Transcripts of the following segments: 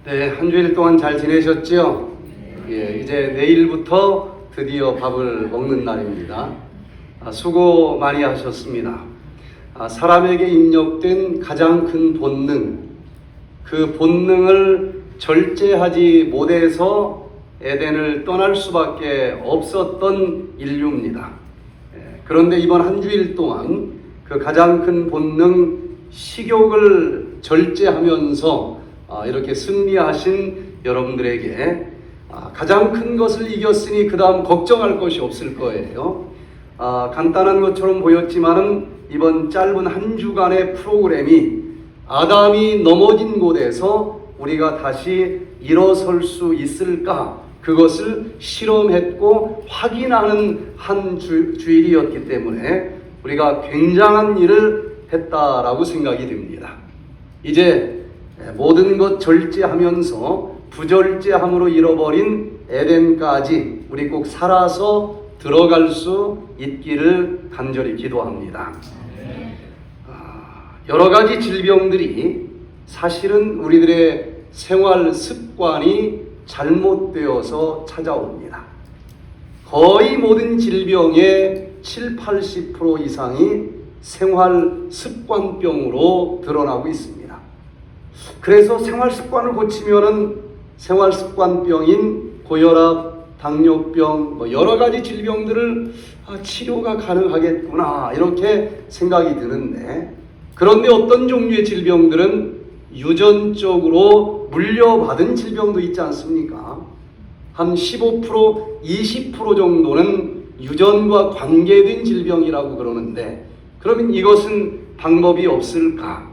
네, 한 주일 동안 잘 지내셨죠? 예, 이제 내일부터 드디어 밥을 먹는 날입니다. 수고 많이 하셨습니다. 사람에게 입력된 가장 큰 본능, 그 본능을 절제하지 못해서 에덴을 떠날 수밖에 없었던 인류입니다. 그런데 이번 한 주일 동안 그 가장 큰 본능 식욕을 절제하면서 이렇게 승리하신 여러분들에게 가장 큰 것을 이겼으니 그 다음 걱정할 것이 없을 거예요. 간단한 것처럼 보였지만은 이번 짧은 한 주간의 프로그램이 아담이 넘어진 곳에서 우리가 다시 일어설 수 있을까, 그것을 실험했고 확인하는 한 주일이었기 때문에 우리가 굉장한 일을 했다라고 생각이 듭니다. 이제 모든 것 절제하면서 부절제함으로 잃어버린 에덴까지 우리 꼭 살아서 들어갈 수 있기를 간절히 기도합니다. 여러 가지 질병들이 사실은 우리들의 생활 습관이 잘못되어서 찾아옵니다. 거의 모든 질병의 70-80% 이상이 생활 습관병으로 드러나고 있습니다. 그래서 생활 습관을 고치면은 생활 습관병인 고혈압, 당뇨병, 여러 가지 질병들을 치료가 가능하겠구나 이렇게 생각이 드는데, 그런데 어떤 종류의 질병들은 유전적으로 물려받은 질병도 있지 않습니까? 한 15%, 20% 정도는 유전과 관계된 질병이라고 그러는데, 그러면 이것은 방법이 없을까?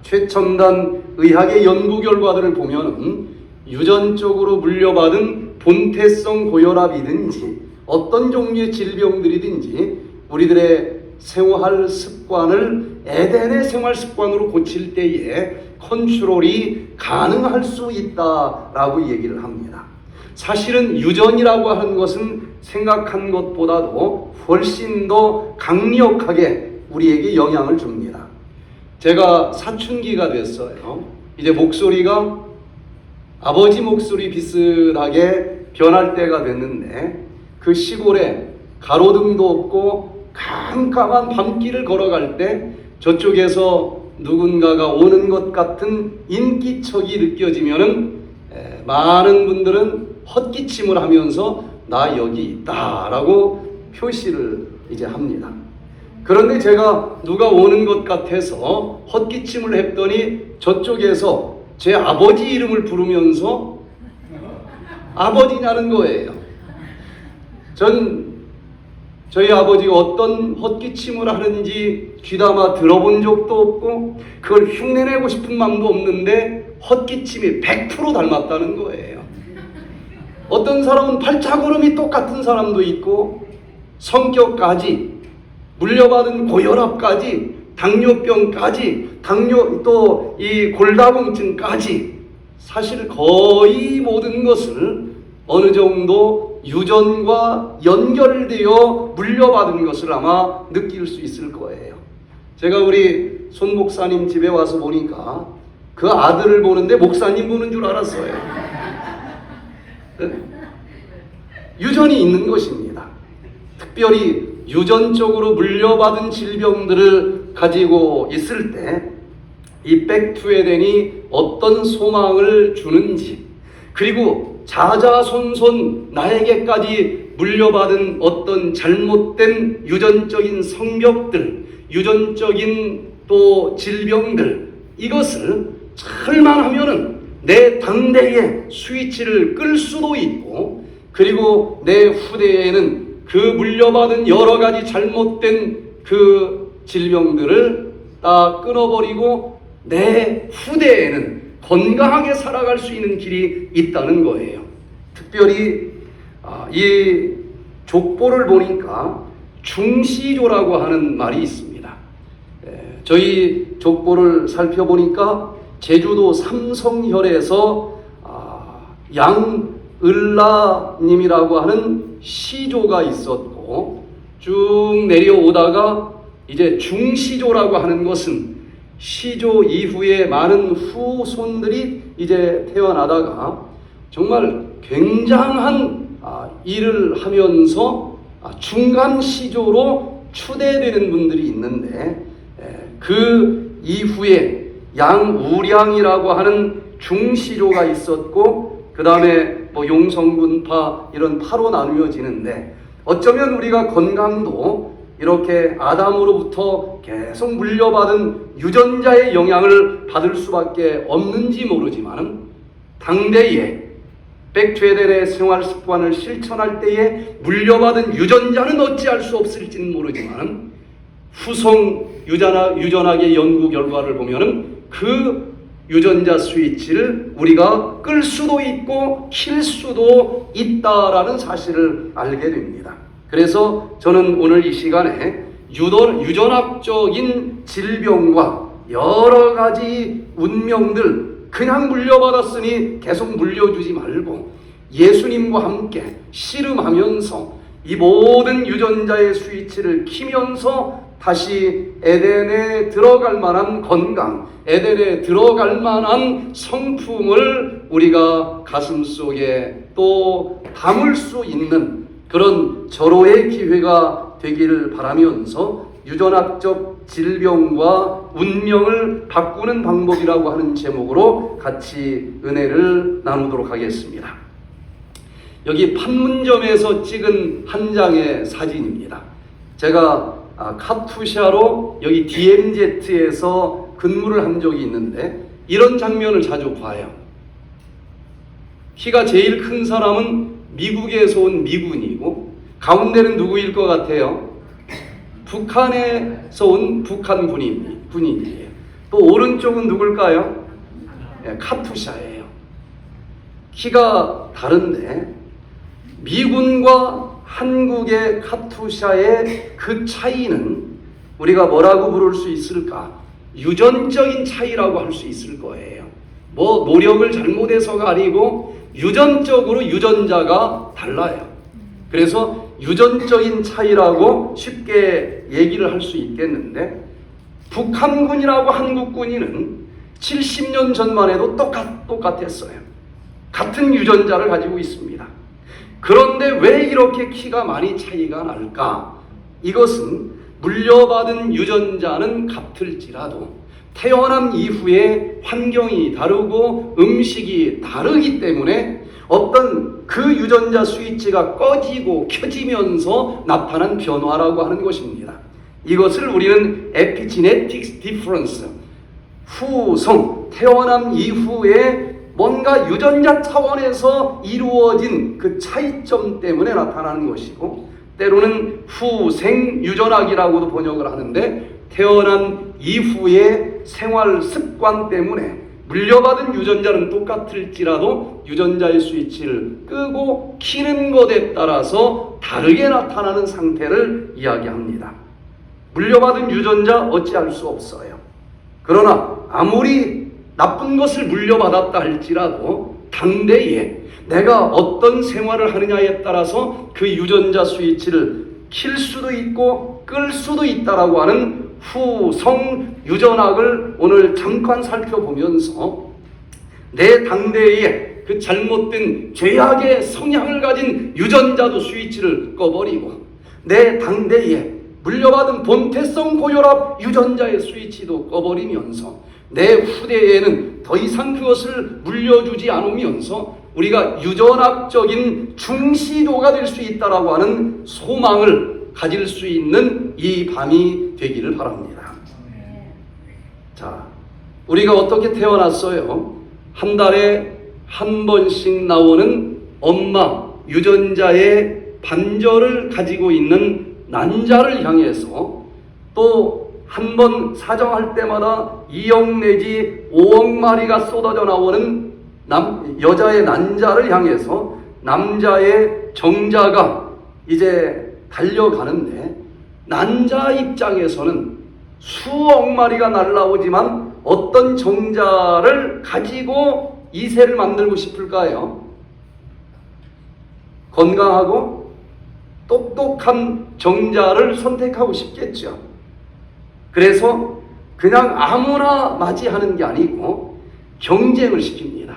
최첨단 의학의 연구 결과들을 보면 유전적으로 물려받은 본태성 고혈압이든지 어떤 종류의 질병들이든지 우리들의 생활 습관을 에덴의 생활 습관으로 고칠 때에 컨트롤이 가능할 수 있다라고 얘기를 합니다. 사실은 유전이라고 하는 것은 생각한 것보다도 훨씬 더 강력하게 우리에게 영향을 줍니다. 제가 사춘기가 됐어요. 이제 목소리가 아버지 목소리 비슷하게 변할 때가 됐는데, 그 시골에 가로등도 없고 깜깜한 밤길을 걸어갈 때 저쪽에서 누군가가 오는 것 같은 인기척이 느껴지면은 많은 분들은 헛기침을 하면서 나 여기 있다라고 표시를 이제 합니다. 그런데 제가 누가 오는 것 같아서 헛기침을 했더니 저쪽에서 제 아버지 이름을 부르면서 아버지냐는 거예요. 저희 아버지가 어떤 헛기침을 하는지 귀담아 들어본 적도 없고 그걸 흉내내고 싶은 마음도 없는데 헛기침이 100% 닮았다는 거예요. 어떤 사람은 발자국음이 똑같은 사람도 있고 성격까지, 물려받은 고혈압까지, 당뇨병까지, 또 이 골다공증까지, 사실 거의 모든 것을 어느 정도 유전과 연결되어 물려받은 것을 아마 느낄 수 있을 거예요. 제가 우리 손 목사님 집에 와서 보니까 그 아들을 보는데 목사님 보는 줄 알았어요. 유전이 있는 것입니다. 특별히 유전적으로 물려받은 질병들을 가지고 있을 때 이 백투에덴이 어떤 소망을 주는지, 그리고 자자손손 나에게까지 물려받은 어떤 잘못된 유전적인 성격들, 유전적인 또 질병들, 이것을 잘만 하면은 내 당대의 스위치를 끌 수도 있고, 그리고 내 후대에는 그 물려받은 여러 가지 잘못된 그 질병들을 다 끊어버리고 내 후대에는 건강하게 살아갈 수 있는 길이 있다는 거예요. 특별히 이 족보를 보니까 중시조라고 하는 말이 있습니다. 저희 족보를 살펴보니까 제주도 삼성혈에서 양을라님이라고 하는 시조가 있었고, 쭉 내려오다가 이제 중시조라고 하는 것은 시조 이후에 많은 후손들이 이제 태어나다가 정말 굉장한 일을 하면서 중간 시조로 추대되는 분들이 있는데, 그 이후에 양우량이라고 하는 중시조가 있었고, 그 다음에 용성군파 이런 파로 나누어지는데, 어쩌면 우리가 건강도 이렇게 아담으로부터 계속 물려받은 유전자의 영향을 받을 수밖에 없는지 모르지만, 당대에 백죄델의 생활 습관을 실천할 때에 물려받은 유전자는 어찌할 수 없을지는 모르지만, 후성 유전학의 연구 결과를 보면은 그 유전자 스위치를 우리가 끌 수도 있고 킬 수도 있다라는 사실을 알게 됩니다. 그래서 저는 오늘 이 시간에 유전학적인 질병과 여러 가지 운명들 그냥 물려받았으니 계속 물려주지 말고 예수님과 함께 씨름하면서 이 모든 유전자의 스위치를 키면서 다시 에덴에 들어갈 만한 건강, 에덴에 들어갈 만한 성품을 우리가 가슴속에 또 담을 수 있는 그런 절호의 기회가 되기를 바라면서 유전학적 질병과 운명을 바꾸는 방법이라고 하는 제목으로 같이 은혜를 나누도록 하겠습니다. 여기 판문점에서 찍은 한 장의 사진입니다. 제가 카투샤로 여기 DMZ에서 근무를 한 적이 있는데 이런 장면을 자주 봐요. 키가 제일 큰 사람은 미국에서 온 미군이고, 가운데는 누구일 것 같아요? 북한에서 온 북한 군인이에요. 또 오른쪽은 누굴까요? 카투샤예요. 키가 다른데 미군과 한국의 카투샤의 그 차이는 우리가 뭐라고 부를 수 있을까? 유전적인 차이라고 할 수 있을 거예요. 노력을 잘못해서가 아니고 유전적으로 유전자가 달라요. 그래서 유전적인 차이라고 쉽게 얘기를 할 수 있겠는데, 북한군이라고 한국군인은 70년 전만 해도 똑같았어요. 같은 유전자를 가지고 있습니다. 그런데 왜 이렇게 키가 많이 차이가 날까? 이것은 물려받은 유전자는 같을지라도 태어남 이후에 환경이 다르고 음식이 다르기 때문에 어떤 그 유전자 스위치가 꺼지고 켜지면서 나타난 변화라고 하는 것입니다. 이것을 우리는 에피지네틱스 디퍼런스, 후성, 태어남 이후에 뭔가 유전자 차원에서 이루어진 그 차이점 때문에 나타나는 것이고, 때로는 후생 유전학이라고도 번역을 하는데, 태어난 이후의 생활 습관 때문에 물려받은 유전자는 똑같을지라도 유전자의 스위치를 끄고 키는 것에 따라서 다르게 나타나는 상태를 이야기합니다. 물려받은 유전자 어찌할 수 없어요. 그러나 아무리 나쁜 것을 물려받았다 할지라도 당대에 내가 어떤 생활을 하느냐에 따라서 그 유전자 스위치를 킬 수도 있고 끌 수도 있다라고 하는 후성 유전학을 오늘 잠깐 살펴보면서 내 당대에 그 잘못된 죄악의 성향을 가진 유전자도 스위치를 꺼버리고, 내 당대에 물려받은 본태성 고혈압 유전자의 스위치도 꺼버리면서 내 후대에는 더 이상 그것을 물려주지 않으면서 우리가 유전학적인 중시조가 될 수 있다라고 하는 소망을 가질 수 있는 이 밤이 되기를 바랍니다. 자, 우리가 어떻게 태어났어요? 한 달에 한 번씩 나오는 엄마 유전자의 반절을 가지고 있는 난자를 향해서 또 한 번 사정할 때마다 2억 내지 5억 마리가 쏟아져 나오는 여자의 난자를 향해서 남자의 정자가 이제 달려가는데, 난자 입장에서는 수억 마리가 날라오지만 어떤 정자를 가지고 이세를 만들고 싶을까요? 건강하고 똑똑한 정자를 선택하고 싶겠죠. 그래서 그냥 아무나 맞이하는 게 아니고 경쟁을 시킵니다.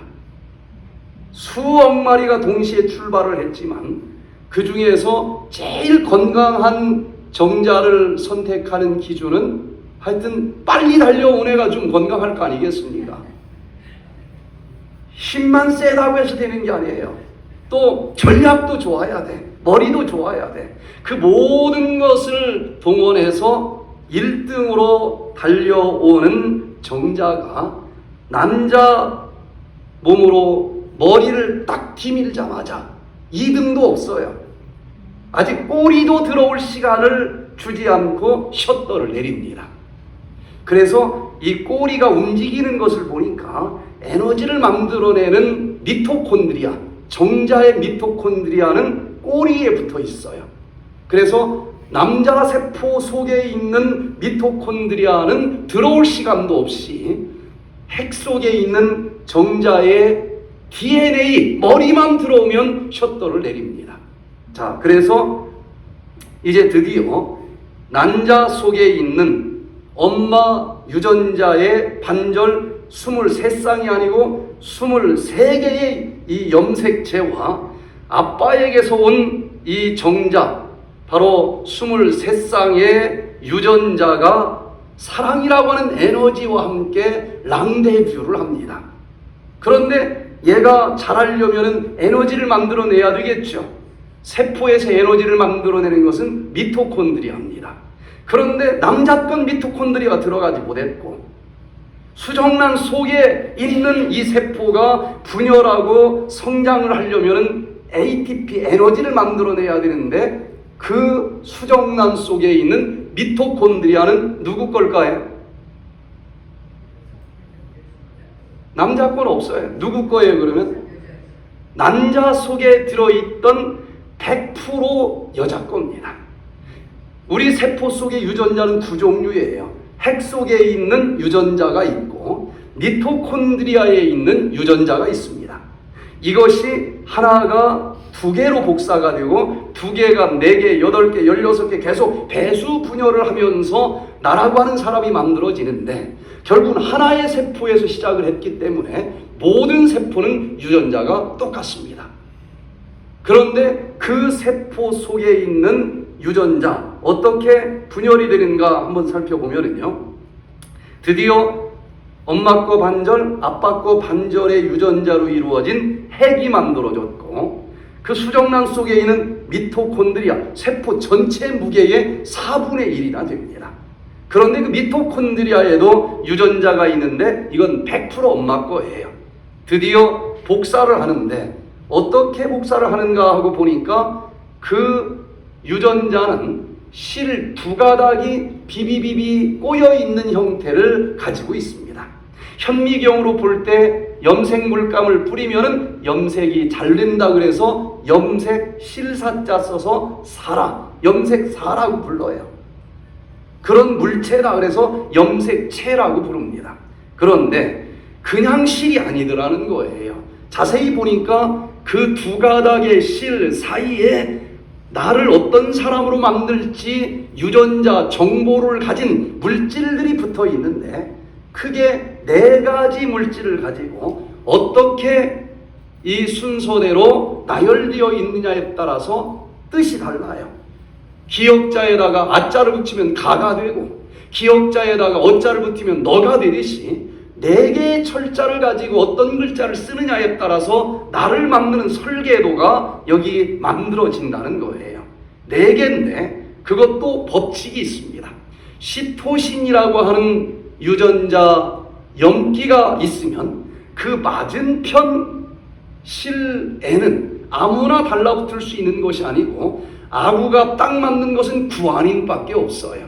수억 마리가 동시에 출발을 했지만 그 중에서 제일 건강한 정자를 선택하는 기준은 하여튼 빨리 달려온 애가 좀 건강할 거 아니겠습니까? 힘만 세다고 해서 되는 게 아니에요. 또 전략도 좋아야 돼. 머리도 좋아야 돼. 그 모든 것을 동원해서 1등으로 달려오는 정자가 남자 몸으로 머리를 딱 디밀자마자 2등도 없어요. 아직 꼬리도 들어올 시간을 주지 않고 셔터를 내립니다. 그래서 이 꼬리가 움직이는 것을 보니까 에너지를 만들어내는 미토콘드리아, 정자의 미토콘드리아는 꼬리에 붙어 있어요. 그래서 남자 세포 속에 있는 미토콘드리아는 들어올 시간도 없이 핵 속에 있는 정자의 DNA, 머리만 들어오면 셔터를 내립니다. 자, 그래서 이제 드디어 난자 속에 있는 엄마 유전자의 반절 23쌍이 아니고 23개의 이 염색체와 아빠에게서 온 이 정자, 바로 23쌍의 유전자가 사랑이라고 하는 에너지와 함께 랑데뷰를 합니다. 그런데 얘가 자라려면 에너지를 만들어내야 되겠죠. 세포에서 에너지를 만들어내는 것은 미토콘드리아입니다. 그런데 남자건 미토콘드리아가 들어가지 못했고 수정란 속에 있는 이 세포가 분열하고 성장을 하려면 ATP 에너지를 만들어내야 되는데 그 수정란 속에 있는 미토콘드리아는 누구 걸까요? 남자 건 없어요. 누구 거예요 그러면? 난자 속에 들어있던 100% 여자 겁니다. 우리 세포 속의 유전자는 두 종류예요. 핵 속에 있는 유전자가 있고 미토콘드리아에 있는 유전자가 있습니다. 이것이 하나가 두 개로 복사가 되고 두 개가 4개, 8개, 16개 계속 배수 분열을 하면서 나라고 하는 사람이 만들어지는데 결국은 하나의 세포에서 시작을 했기 때문에 모든 세포는 유전자가 똑같습니다. 그런데 그 세포 속에 있는 유전자 어떻게 분열이 되는가 한번 살펴보면요. 드디어 엄마 거 반절, 아빠 거 반절의 유전자로 이루어진 핵이 만들어졌고 그 수정란 속에 있는 미토콘드리아, 세포 전체 무게의 4분의 1이나 됩니다. 그런데 그 미토콘드리아에도 유전자가 있는데 이건 100% 엄마 거예요. 드디어 복사를 하는데 어떻게 복사를 하는가 하고 보니까 그 유전자는 실 두 가닥이 비비비비 꼬여있는 형태를 가지고 있습니다. 현미경으로 볼 때 염색 물감을 뿌리면은 염색이 잘 된다 그래서 염색 실사자 써서 사라, 염색사라고 불러요. 그런 물체다 그래서 염색체라고 부릅니다. 그런데 그냥 실이 아니더라는 거예요. 자세히 보니까 그 두 가닥의 실 사이에 나를 어떤 사람으로 만들지 유전자 정보를 가진 물질들이 붙어 있는데 크게 4가지 물질을 가지고 어떻게 이 순서대로 나열되어 있느냐에 따라서 뜻이 달라요. 기역자에다가 아자를 붙이면 가가 되고 기역자에다가 어자를 붙이면 너가 되듯이 4개의 철자를 가지고 어떤 글자를 쓰느냐에 따라서 나를 만드는 설계도가 여기 만들어진다는 거예요. 4개인데 그것도 법칙이 있습니다. 시토신이라고 하는 유전자 염기가 있으면 그 맞은편 실에는 아무나 달라붙을 수 있는 것이 아니고 아구가 딱 맞는 것은 구아닌밖에 없어요.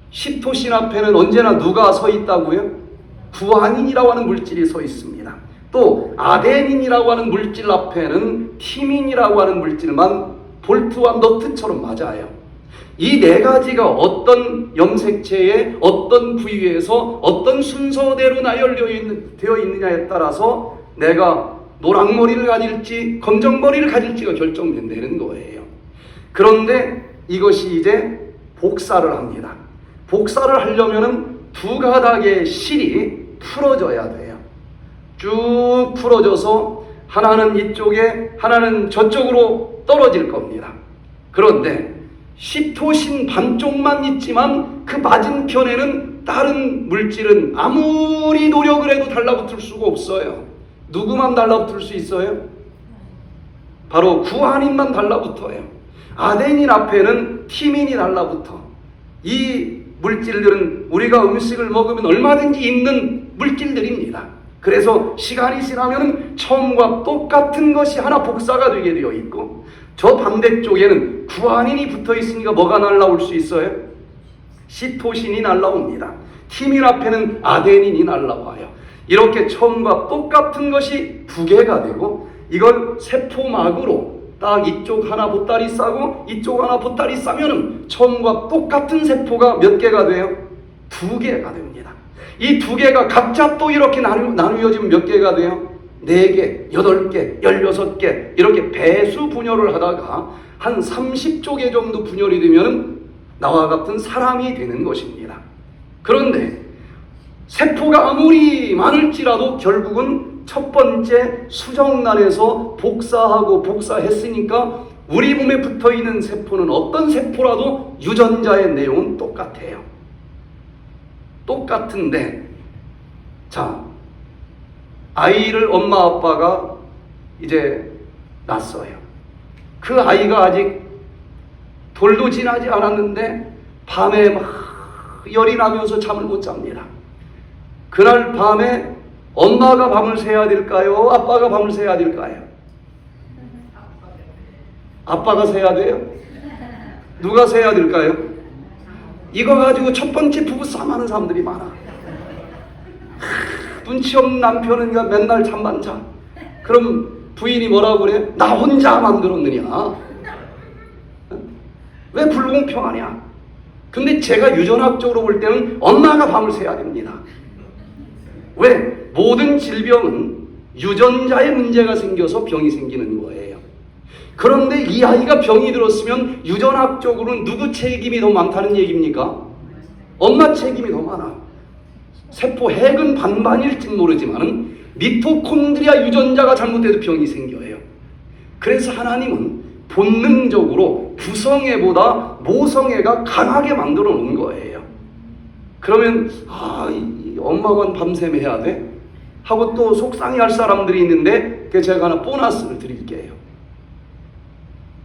시토신 앞에는 언제나 누가 서 있다고요? 구아닌이라고 하는 물질이 서 있습니다. 또 아데닌이라고 하는 물질 앞에는 티민이라고 하는 물질만 볼트와 너트처럼 맞아요. 이 4가지가 어떤 염색체의 어떤 부위에서 어떤 순서대로 나열되어 있느냐에 따라서 내가 노랑머리를 가질지 검정머리를 가질지가 결정된다는 거예요. 그런데 이것이 이제 복사를 합니다. 복사를 하려면은 두 가닥의 실이 풀어져야 돼요. 쭉 풀어져서 하나는 이쪽에 하나는 저쪽으로 떨어질 겁니다. 그런데 시토신 반쪽만 있지만 그 맞은편에는 다른 물질은 아무리 노력을 해도 달라붙을 수가 없어요. 누구만 달라붙을 수 있어요? 바로 구아닌만 달라붙어요. 아데닌 앞에는 티민이 달라붙어. 이 물질들은 우리가 음식을 먹으면 얼마든지 있는 물질들입니다. 그래서 시간이 지나면 처음과 똑같은 것이 하나 복사가 되게 되어 있고, 저 반대쪽에는 구아닌이 붙어 있으니까 뭐가 날라올 수 있어요? 시토신이 날라옵니다. 티민 앞에는 아데닌이 날라와요. 이렇게 처음과 똑같은 것이 두 개가 되고, 이걸 세포막으로 딱 이쪽 하나 보따리 싸고 이쪽 하나 보따리 싸면은 처음과 똑같은 세포가 몇 개가 돼요? 두 개가 됩니다. 이 두 개가 각자 또 이렇게 나누어지면 몇 개가 돼요? 4개, 8개, 16개 이렇게 배수 분열을 하다가 한 30조 개 정도 분열이 되면 나와 같은 사람이 되는 것입니다. 그런데 세포가 아무리 많을지라도 결국은 첫 번째 수정란에서 복사하고 복사했으니까 우리 몸에 붙어있는 세포는 어떤 세포라도 유전자의 내용은 똑같아요. 똑같은데, 자, 아이를 엄마 아빠가 이제 낳았어요. 그 아이가 아직 돌도 지나지 않았는데 밤에 막 열이 나면서 잠을 못 잡니다. 그날 밤에 엄마가 밤을 새야 될까요? 아빠가 밤을 새야 될까요? 아빠가 새야 돼요? 누가 새야 될까요? 이거 가지고 첫 번째 부부싸움 하는 사람들이 많아. 눈치 없는 남편은 맨날 잠만 자. 그럼 부인이 뭐라고 그래? 나 혼자 만들었느냐? 왜 불공평하냐? 근데 제가 유전학적으로 볼 때는 엄마가 밤을 새야 됩니다. 왜? 모든 질병은 유전자에 문제가 생겨서 병이 생기는 거예요. 그런데 이 아이가 병이 들었으면 유전학적으로는 누구 책임이 더 많다는 얘기입니까? 엄마 책임이 더 많아. 세포 핵은 반반일진 모르지만 미토콘드리아 유전자가 잘못돼도 병이 생겨요. 그래서 하나님은 본능적으로 부성애보다 모성애가 강하게 만들어 놓은 거예요. 그러면 이 엄마만 밤샘 해야 돼? 하고 또 속상해할 사람들이 있는데, 제가 하나 보너스를 드릴게요.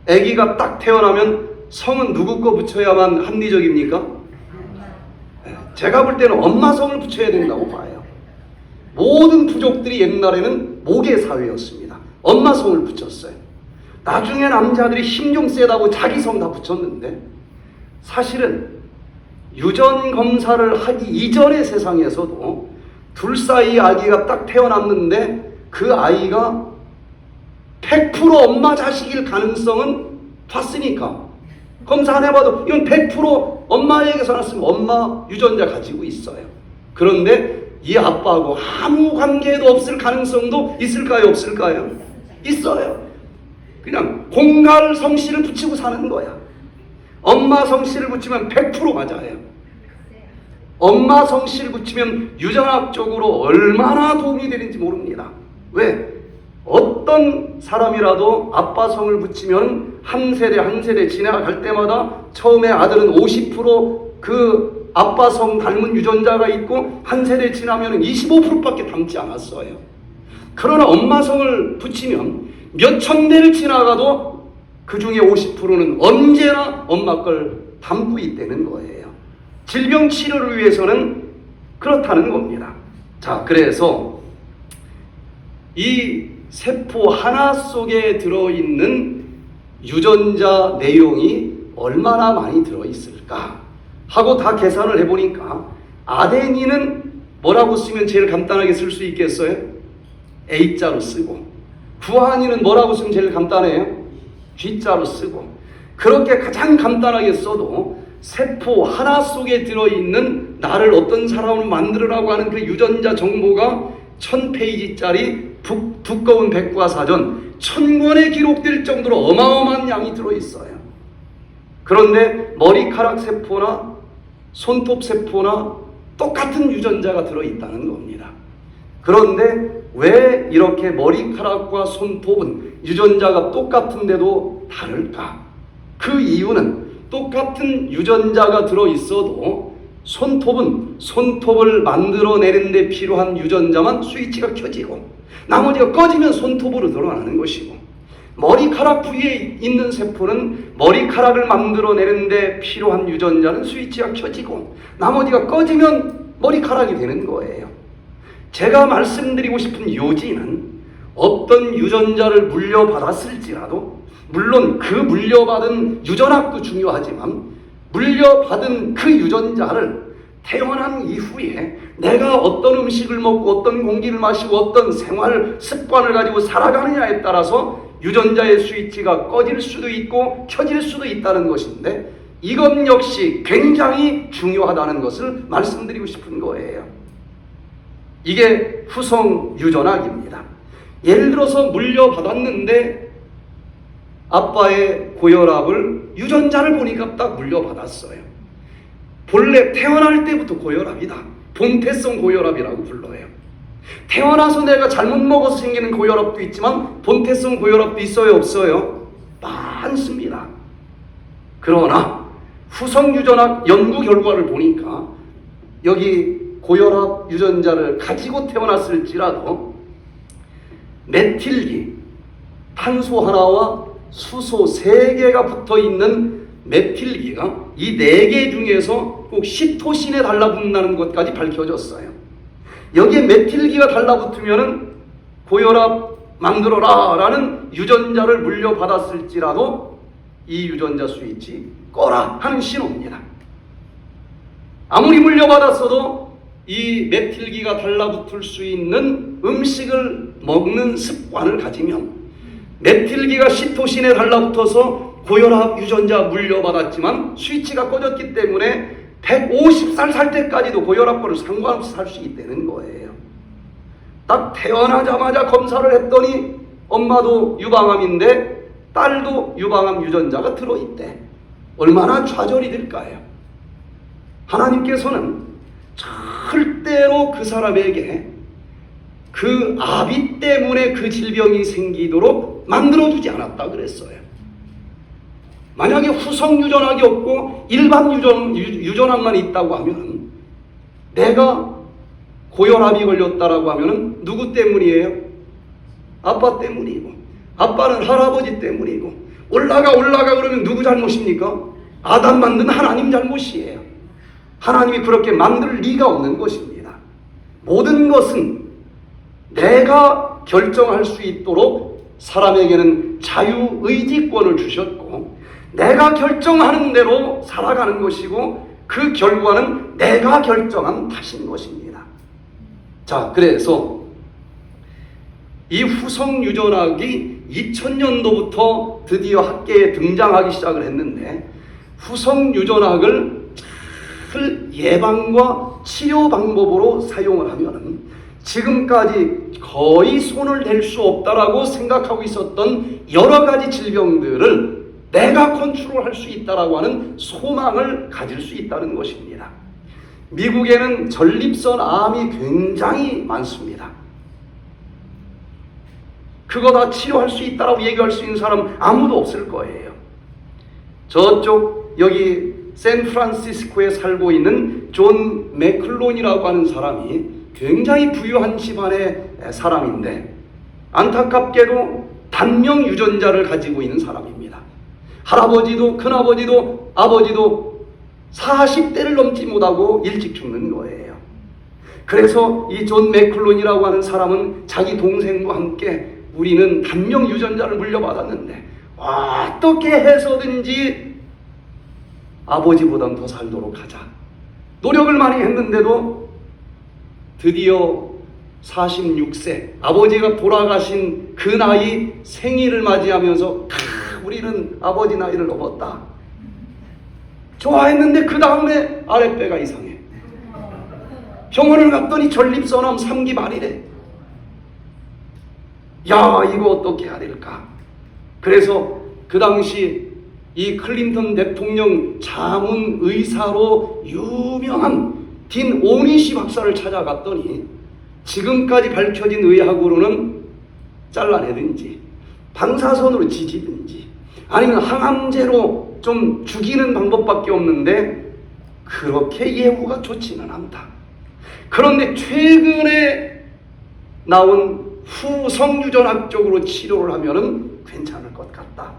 아기가 딱 태어나면 성은 누구 거 붙여야만 합리적입니까? 제가 볼 때는 엄마 성을 붙여야 된다고 봐요. 모든 부족들이 옛날에는 모계 사회였습니다. 엄마 성을 붙였어요. 나중에 남자들이 힘 좀 세다고 자기 성 다 붙였는데, 사실은 유전 검사를 하기 이전의 세상에서도 둘 사이 아기가 딱 태어났는데 그 아이가 100% 엄마 자식일 가능성은 봤으니까 검사 안 해봐도 이건 100% 엄마에게서 났으면 엄마 유전자 가지고 있어요. 그런데 이 아빠하고 아무 관계도 없을 가능성도 있을까요? 없을까요? 있어요. 그냥 공갈 성씨를 붙이고 사는 거야. 엄마 성씨를 붙이면 100% 맞아요. 엄마 성씨를 붙이면 유전학적으로 얼마나 도움이 되는지 모릅니다. 왜? 어떤 사람이라도 아빠 성을 붙이면 한 세대 한 세대 지나갈 때마다 처음에 아들은 50% 그 아빠 성 닮은 유전자가 있고 한 세대 지나면 25%밖에 닮지 않았어요. 그러나 엄마 성을 붙이면 몇 천 대를 지나가도 그 중에 50%는 언제나 엄마 걸 담고 있다는 거예요. 질병 치료를 위해서는 그렇다는 겁니다. 자, 그래서 이 세포 하나 속에 들어있는 유전자 내용이 얼마나 많이 들어있을까 하고 다 계산을 해보니까 아데닌은 뭐라고 쓰면 제일 간단하게 쓸 수 있겠어요? A자로 쓰고, 구아닌은 뭐라고 쓰면 제일 간단해요? G자로 쓰고. 그렇게 가장 간단하게 써도 세포 하나 속에 들어있는 나를 어떤 사람으로 만들으라고 하는 그 유전자 정보가 1000페이지짜리 두꺼운 백과사전 1000권에 기록될 정도로 어마어마한 양이 들어있어요. 그런데 머리카락 세포나 손톱 세포나 똑같은 유전자가 들어있다는 겁니다. 그런데 왜 이렇게 머리카락과 손톱은 유전자가 똑같은데도 다를까? 그 이유는 똑같은 유전자가 들어있어도 손톱은 손톱을 만들어내는 데 필요한 유전자만 스위치가 켜지고 나머지가 꺼지면 손톱으로 드러나는 것이고, 머리카락 부위에 있는 세포는 머리카락을 만들어내는 데 필요한 유전자는 스위치가 켜지고 나머지가 꺼지면 머리카락이 되는 거예요. 제가 말씀드리고 싶은 요지는 어떤 유전자를 물려받았을지라도, 물론 그 물려받은 유전학도 중요하지만 물려받은 그 유전자를 태어난 이후에 내가 어떤 음식을 먹고 어떤 공기를 마시고 어떤 생활 습관을 가지고 살아가느냐에 따라서 유전자의 스위치가 꺼질 수도 있고 켜질 수도 있다는 것인데, 이것 역시 굉장히 중요하다는 것을 말씀드리고 싶은 거예요. 이게 후성 유전학입니다. 예를 들어서 물려받았는데 아빠의 고혈압을 유전자를 보니까 딱 물려받았어요. 본래 태어날 때부터 고혈압이다. 본태성 고혈압이라고 불러요. 태어나서 내가 잘못 먹어서 생기는 고혈압도 있지만 본태성 고혈압도 있어요, 없어요? 많습니다. 그러나 후성 유전학 연구 결과를 보니까 여기 고혈압 유전자를 가지고 태어났을지라도 메틸기, 탄소 하나와 수소 3개가 붙어있는 메틸기가 이 4개 중에서 꼭 시토신에 달라붙는다는 것까지 밝혀졌어요. 여기에 메틸기가 달라붙으면 고혈압 만들어라 라는 유전자를 물려받았을지라도 이 유전자 스위치 꺼라 하는 신호입니다. 아무리 물려받았어도 이 메틸기가 달라붙을 수 있는 음식을 먹는 습관을 가지면, 메틸기가 시토신에 달라붙어서 고혈압 유전자 물려받았지만 스위치가 꺼졌기 때문에 150살 살 때까지도 고혈압과는 상관없이 살 수 있다는 거예요. 딱 태어나자마자 검사를 했더니 엄마도 유방암인데 딸도 유방암 유전자가 들어있대. 얼마나 좌절이 될까요? 하나님께서는 절대로 그 사람에게 그 아비 때문에 그 질병이 생기도록 만들어주지 않았다 그랬어요. 만약에 후성 유전학이 없고 일반 유전학만 있다고 하면, 내가 고혈압이 걸렸다라고 하면 누구 때문이에요? 아빠 때문이고, 아빠는 할아버지 때문이고, 올라가 그러면 누구 잘못입니까? 아담 만든 하나님 잘못이에요. 하나님이 그렇게 만들 리가 없는 것입니다. 모든 것은 내가 결정할 수 있도록 사람에게는 자유의지권을 주셨고, 내가 결정하는 대로 살아가는 것이고 그 결과는 내가 결정한 탓인 것입니다. 자, 그래서 이 후성 유전학이 2000년도부터 드디어 학계에 등장하기 시작을 했는데, 후성 유전학을 예방과 치료 방법으로 사용을 하면 지금까지 거의 손을 댈 수 없다라고 생각하고 있었던 여러 가지 질병들을 내가 컨트롤할 수 있다라고 하는 소망을 가질 수 있다는 것입니다. 미국에는 전립선 암이 굉장히 많습니다. 그거 다 치료할 수 있다라고 얘기할 수 있는 사람 아무도 없을 거예요. 저쪽 여기 샌프란시스코에 살고 있는 존 맥클론이라고 하는 사람이 굉장히 부유한 집안의 사람인데 안타깝게도 단명 유전자를 가지고 있는 사람입니다. 할아버지도 큰아버지도 아버지도 40대를 넘지 못하고 일찍 죽는 거예요. 그래서 이 존 맥클론이라고 하는 사람은 자기 동생과 함께 우리는 단명 유전자를 물려받았는데 어떻게 해서든지 아버지보단 더 살도록 하자. 노력을 많이 했는데도 드디어 46세 아버지가 돌아가신 그 나이 생일을 맞이하면서 우리는 아버지 나이를 넘었다. 좋아했는데 그 다음에 아랫배가 이상해. 병원을 갔더니 전립선암 3기 말이래. 야, 이거 어떻게 해야 될까? 그래서 그 당시 이 클린턴 대통령 자문 의사로 유명한 딘 오니시 박사를 찾아갔더니 지금까지 밝혀진 의학으로는 잘라내든지 방사선으로 지지든지 아니면 항암제로 좀 죽이는 방법밖에 없는데 그렇게 예후가 좋지는 않다. 그런데 최근에 나온 후성유전학적으로 치료를 하면은 괜찮을 것 같다.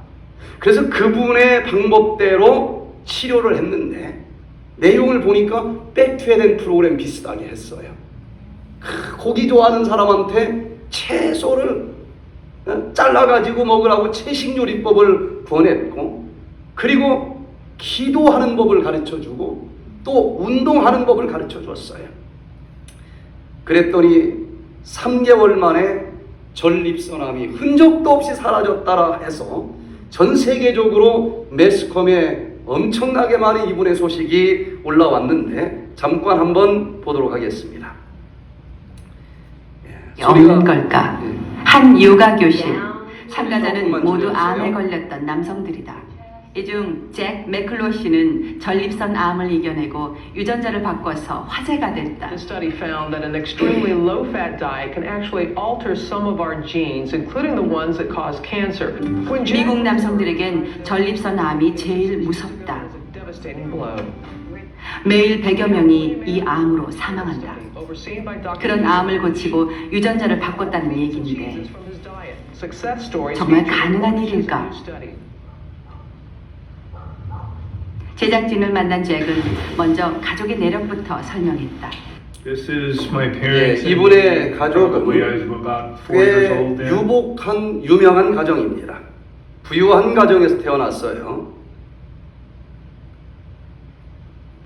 그래서 그분의 방법대로 치료를 했는데 내용을 보니까 백투에덴 프로그램 비슷하게 했어요. 고기 좋아하는 사람한테 채소를 잘라가지고 먹으라고 채식요리법을 권했고, 그리고 기도하는 법을 가르쳐주고 또 운동하는 법을 가르쳐줬어요. 그랬더니 3개월 만에 전립선암이 흔적도 없이 사라졌다라 해서 전 세계적으로 매스컴에 엄청나게 많은 이분의 소식이 올라왔는데 잠깐 한번 보도록 하겠습니다. 없는 걸까? 한 요가 교실. 참가자는 모두 암에 걸렸던 남성들이다. 이 중 잭 맥클로시는 전립선 암을 이겨내고 유전자를 바꿔서 화제가 됐다. The study found that an extremely low-fat diet can actually alter some of our genes, including the ones that cause cancer. 미국 남성들에겐 전립선 암이 제일 무섭다. Devastating blow. 매일 100여 명이 이 암으로 사망한다. 그런 암을 고치고 유전자를 바꿨다는 얘기인데 정말 가능한 일일까? 제작진을 만난 잭은 먼저 가족의 내력부터 설명했다. This is my parents. 이분의 가족은 Probably I was about 4 years 꽤 old then. 유복한 유명한 가정입니다. 부유한 가정에서 태어났어요.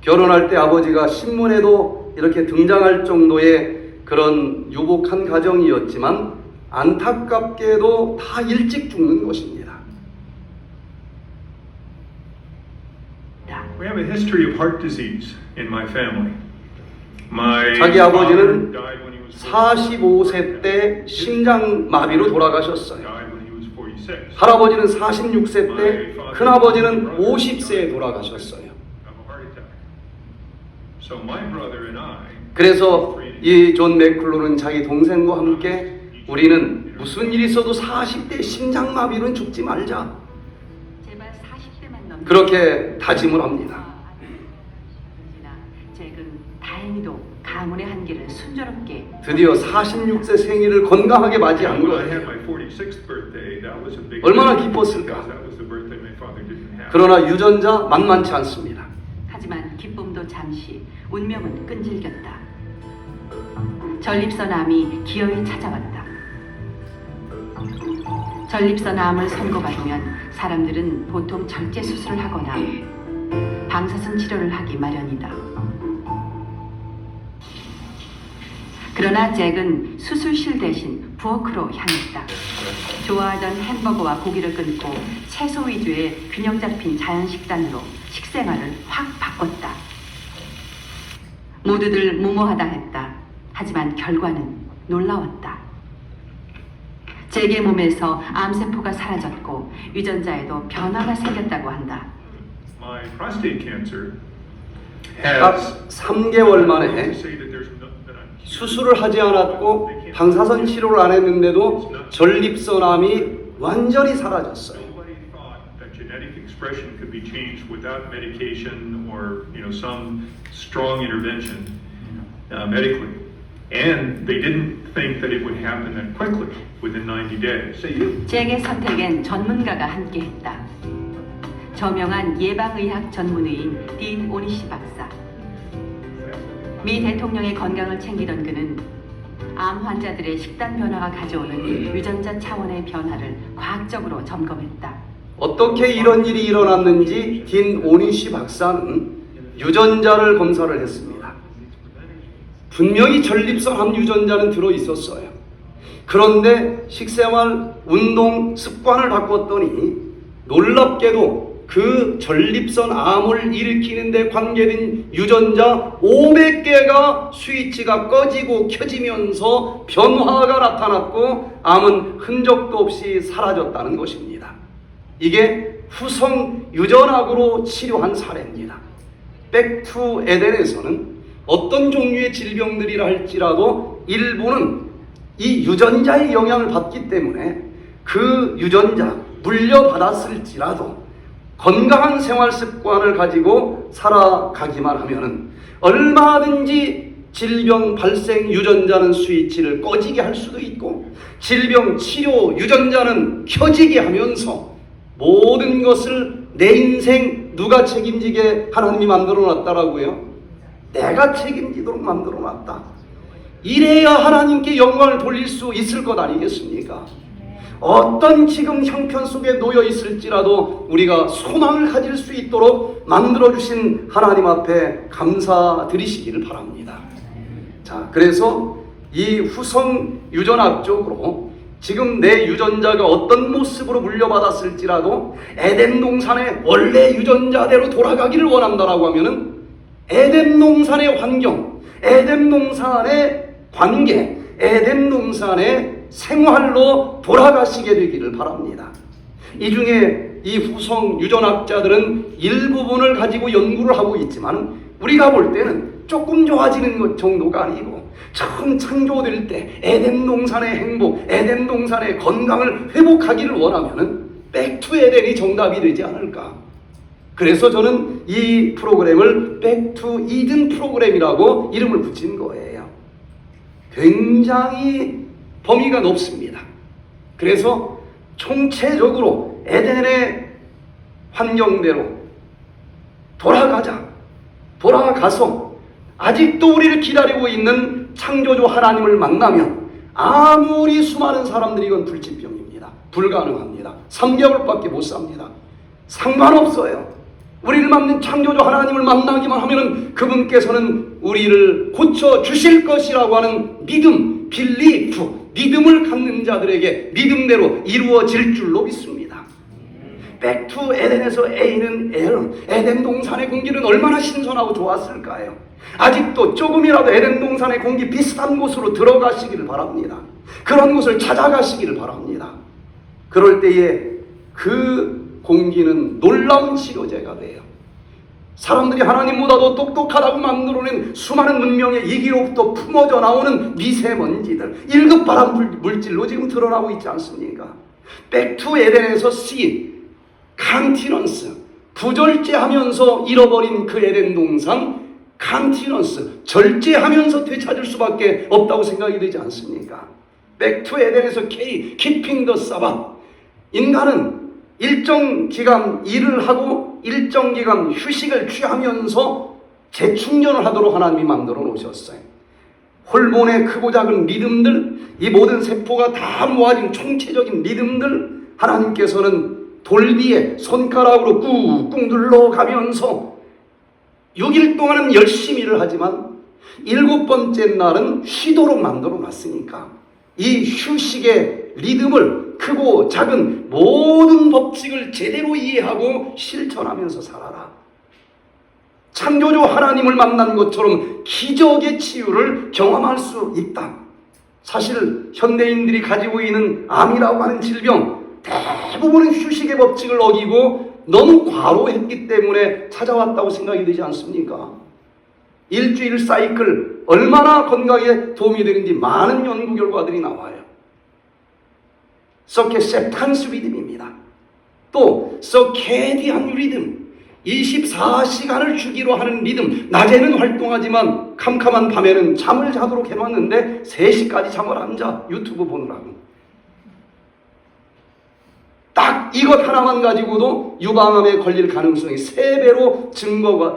결혼할 때 아버지가 신문에도 이렇게 등장할 정도의 그런 유복한 가정이었지만 안타깝게도 다 일찍 죽는 것입니다. We have a history of heart disease in my family. My 자기 father 아버지는 died when he was 45세 때 심장마비로 돌아가셨어요. died when he was 46. 할아버지는 46세 때, 큰아버지는 50세에 돌아가셨어요. Of a heart attack. So my brother and I. 그래서 이 존 맥클로는 자기 동생과 함께 우리는 무슨 일이 있어도 40대 심장마비로는 죽지 말자. 제발 40대만 넘는 그렇게 다짐을 합니다. 잭은 다행히도 가문의 한계를 순조롭게 드디어 46세 생일을 건강하게 맞이한 When I had 거예요. my 46th birthday, that was a big 얼마나 deal 기뻤을까? because that was the birthday my father didn't have. 그러나 유전자 만만치 않습니다. 하지만 기쁨도 잠시, 운명은 끈질겼다. 전립선 암이 기어이 찾아왔다. 전립선 암을 선고받으면 사람들은 보통 절제 수술을 하거나 방사선 치료를 하기 마련이다. 그러나 잭은 수술실 대신 부엌으로 향했다. 좋아하던 햄버거와 고기를 끊고 채소 위주의 균형 잡힌 자연 식단으로 식생활을 확 바꿨다. 모두들 무모하다 했다. 하지만 결과는 놀라웠다. 잭의 몸에서 암세포가 사라졌고 유전자에도 변화가 생겼다고 한다. My prostate cancer 딱 has 3개월 to 만에 say that there's no, that I'm 수술을 하지 않았고 방사선 치료를 안 했는데도 전립선암이 완전히 사라졌어요. Nobody thought that genetic expression could be changed without medication or some strong intervention medically, and they didn't think that it would happen that quickly within 90 days. 잭의 선택엔 전문가가 함께했다. 저명한 예방의학 전문의인 딘 오니시 박사. 미 대통령의 건강을 챙기던 그는 암 환자들의 식단 변화가 가져오는 유전자 차원의 변화를 과학적으로 점검했다. 어떻게 이런 일이 일어났는지 딘 오니시 박사는 유전자를 검사를 했습니다. 분명히 전립선암 유전자는 들어있었어요. 그런데 식생활, 운동, 습관을 바꿨더니 놀랍게도 그 전립선암을 일으키는 데 관계된 유전자 500개가 스위치가 꺼지고 켜지면서 변화가 나타났고 암은 흔적도 없이 사라졌다는 것입니다. 이게 후성 유전학으로 치료한 사례입니다. 백투 에덴에서는 어떤 종류의 질병들이라 할지라도 일부는 이 유전자의 영향을 받기 때문에 그 유전자 물려받았을지라도 건강한 생활 습관을 가지고 살아가기만 하면은 얼마든지 질병 발생 유전자는 스위치를 꺼지게 할 수도 있고 질병 치료 유전자는 켜지게 하면서 모든 것을 내 인생 누가 책임지게 하나님이 만들어 놨다라고요? 내가 책임지도록 만들어 놨다. 이래야 하나님께 영광을 돌릴 수 있을 것 아니겠습니까? 어떤 지금 형편 속에 놓여 있을지라도 우리가 소망을 가질 수 있도록 만들어 주신 하나님 앞에 감사드리시기를 바랍니다. 자, 그래서 이 후성 유전학적으로 지금 내 유전자가 어떤 모습으로 물려받았을지라도 에덴 동산의 원래 유전자대로 돌아가기를 원한다라고 하면은 에덴 동산의 환경, 에덴 동산의 관계, 에덴 동산의 생활로 돌아가시게 되기를 바랍니다. 이 중에 이 후성 유전학자들은 일부분을 가지고 연구를 하고 있지만 우리가 볼 때는 조금 좋아지는 것 정도가 아니고 처음 창조될 때 에덴 동산의 행복, 에덴 동산의 건강을 회복하기를 원하면은 백투 에덴이 정답이 되지 않을까. 그래서 저는 이 프로그램을 백투 이든 프로그램이라고 이름을 붙인 거예요. 굉장히 범위가 높습니다. 그래서 총체적으로 에덴의 환경대로 돌아가서 아직도 우리를 기다리고 있는 창조주 하나님을 만나면 아무리 수많은 사람들이 이건 불치병입니다. 불가능합니다. 3개월밖에 못 삽니다. 상관없어요. 우리를 만든 창조주 하나님을 만나기만 하면은 그분께서는 우리를 고쳐 주실 것이라고 하는 믿음, 빌리프, 믿음을 갖는 자들에게 믿음대로 이루어질 줄로 믿습니다. 백투 에덴에서 A는 에덴 동산의 공기는 얼마나 신선하고 좋았을까요? 아직도 조금이라도 에덴 동산의 공기 비슷한 곳으로 들어가시기를 바랍니다. 그런 곳을 찾아가시기를 바랍니다. 그럴 때에 그 공기는 놀라운 치료제가 돼요. 사람들이 하나님보다도 똑똑하다고 만들어낸 수많은 문명의 이기로부터 품어져 나오는 미세먼지들, 1급 발암 물질로 지금 드러나고 있지 않습니까? 백투 에덴에서 C, 컨티넌스, 부절제하면서 잃어버린 그 에덴 동산, 컨티넌스, 절제하면서 되찾을 수밖에 없다고 생각이 되지 않습니까? 백투 에덴에서 K, 키핑 더 사bat, 인간은 일정 기간 일을 하고 일정 기간 휴식을 취하면서 재충전을 하도록 하나님이 만들어 놓으셨어요. 호르몬의 크고 작은 리듬들, 이 모든 세포가 다 모아진 총체적인 리듬들, 하나님께서는 돌비에 손가락으로 꾹꾹 눌러가면서 6일 동안은 열심히 일을 하지만 7번째 날은 쉬도록 만들어 놨으니까 이 휴식의 리듬을 크고 작은 모든 법칙을 제대로 이해하고 실천하면서 살아라. 창조주 하나님을 만난 것처럼 기적의 치유를 경험할 수 있다. 사실 현대인들이 가지고 있는 암이라고 하는 질병, 대부분은 휴식의 법칙을 어기고 너무 과로했기 때문에 찾아왔다고 생각이 되지 않습니까? 일주일 사이클 얼마나 건강에 도움이 되는지 많은 연구 결과들이 나와요. 서케셉탄스 리듬입니다. 또 서케디안 리듬, 24시간을 주기로 하는 리듬. 낮에는 활동하지만 캄캄한 밤에는 잠을 자도록 해놨는데 3시까지 잠을 안 자, 유튜브 보느라고. 딱 이것 하나만 가지고도 유방암에 걸릴 가능성이 3배로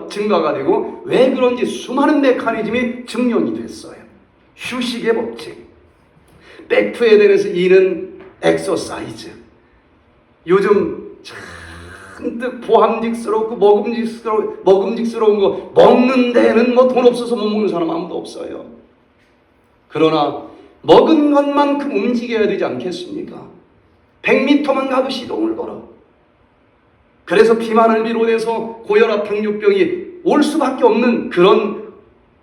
증가가 되고, 왜 그런지 수많은 메커니즘이 증명이 됐어요. 휴식의 법칙. 백투 에덴에서 이는 엑서사이즈. 요즘 잔뜩 보함직스럽고 먹음직스러운 거 먹는 데는 뭐 돈 없어서 못 먹는 사람 아무도 없어요. 그러나 먹은 것만큼 움직여야 되지 않겠습니까? 100m만 가도 시동을 걸어. 그래서 비만을 비롯해서 고혈압, 당뇨병이 올 수밖에 없는 그런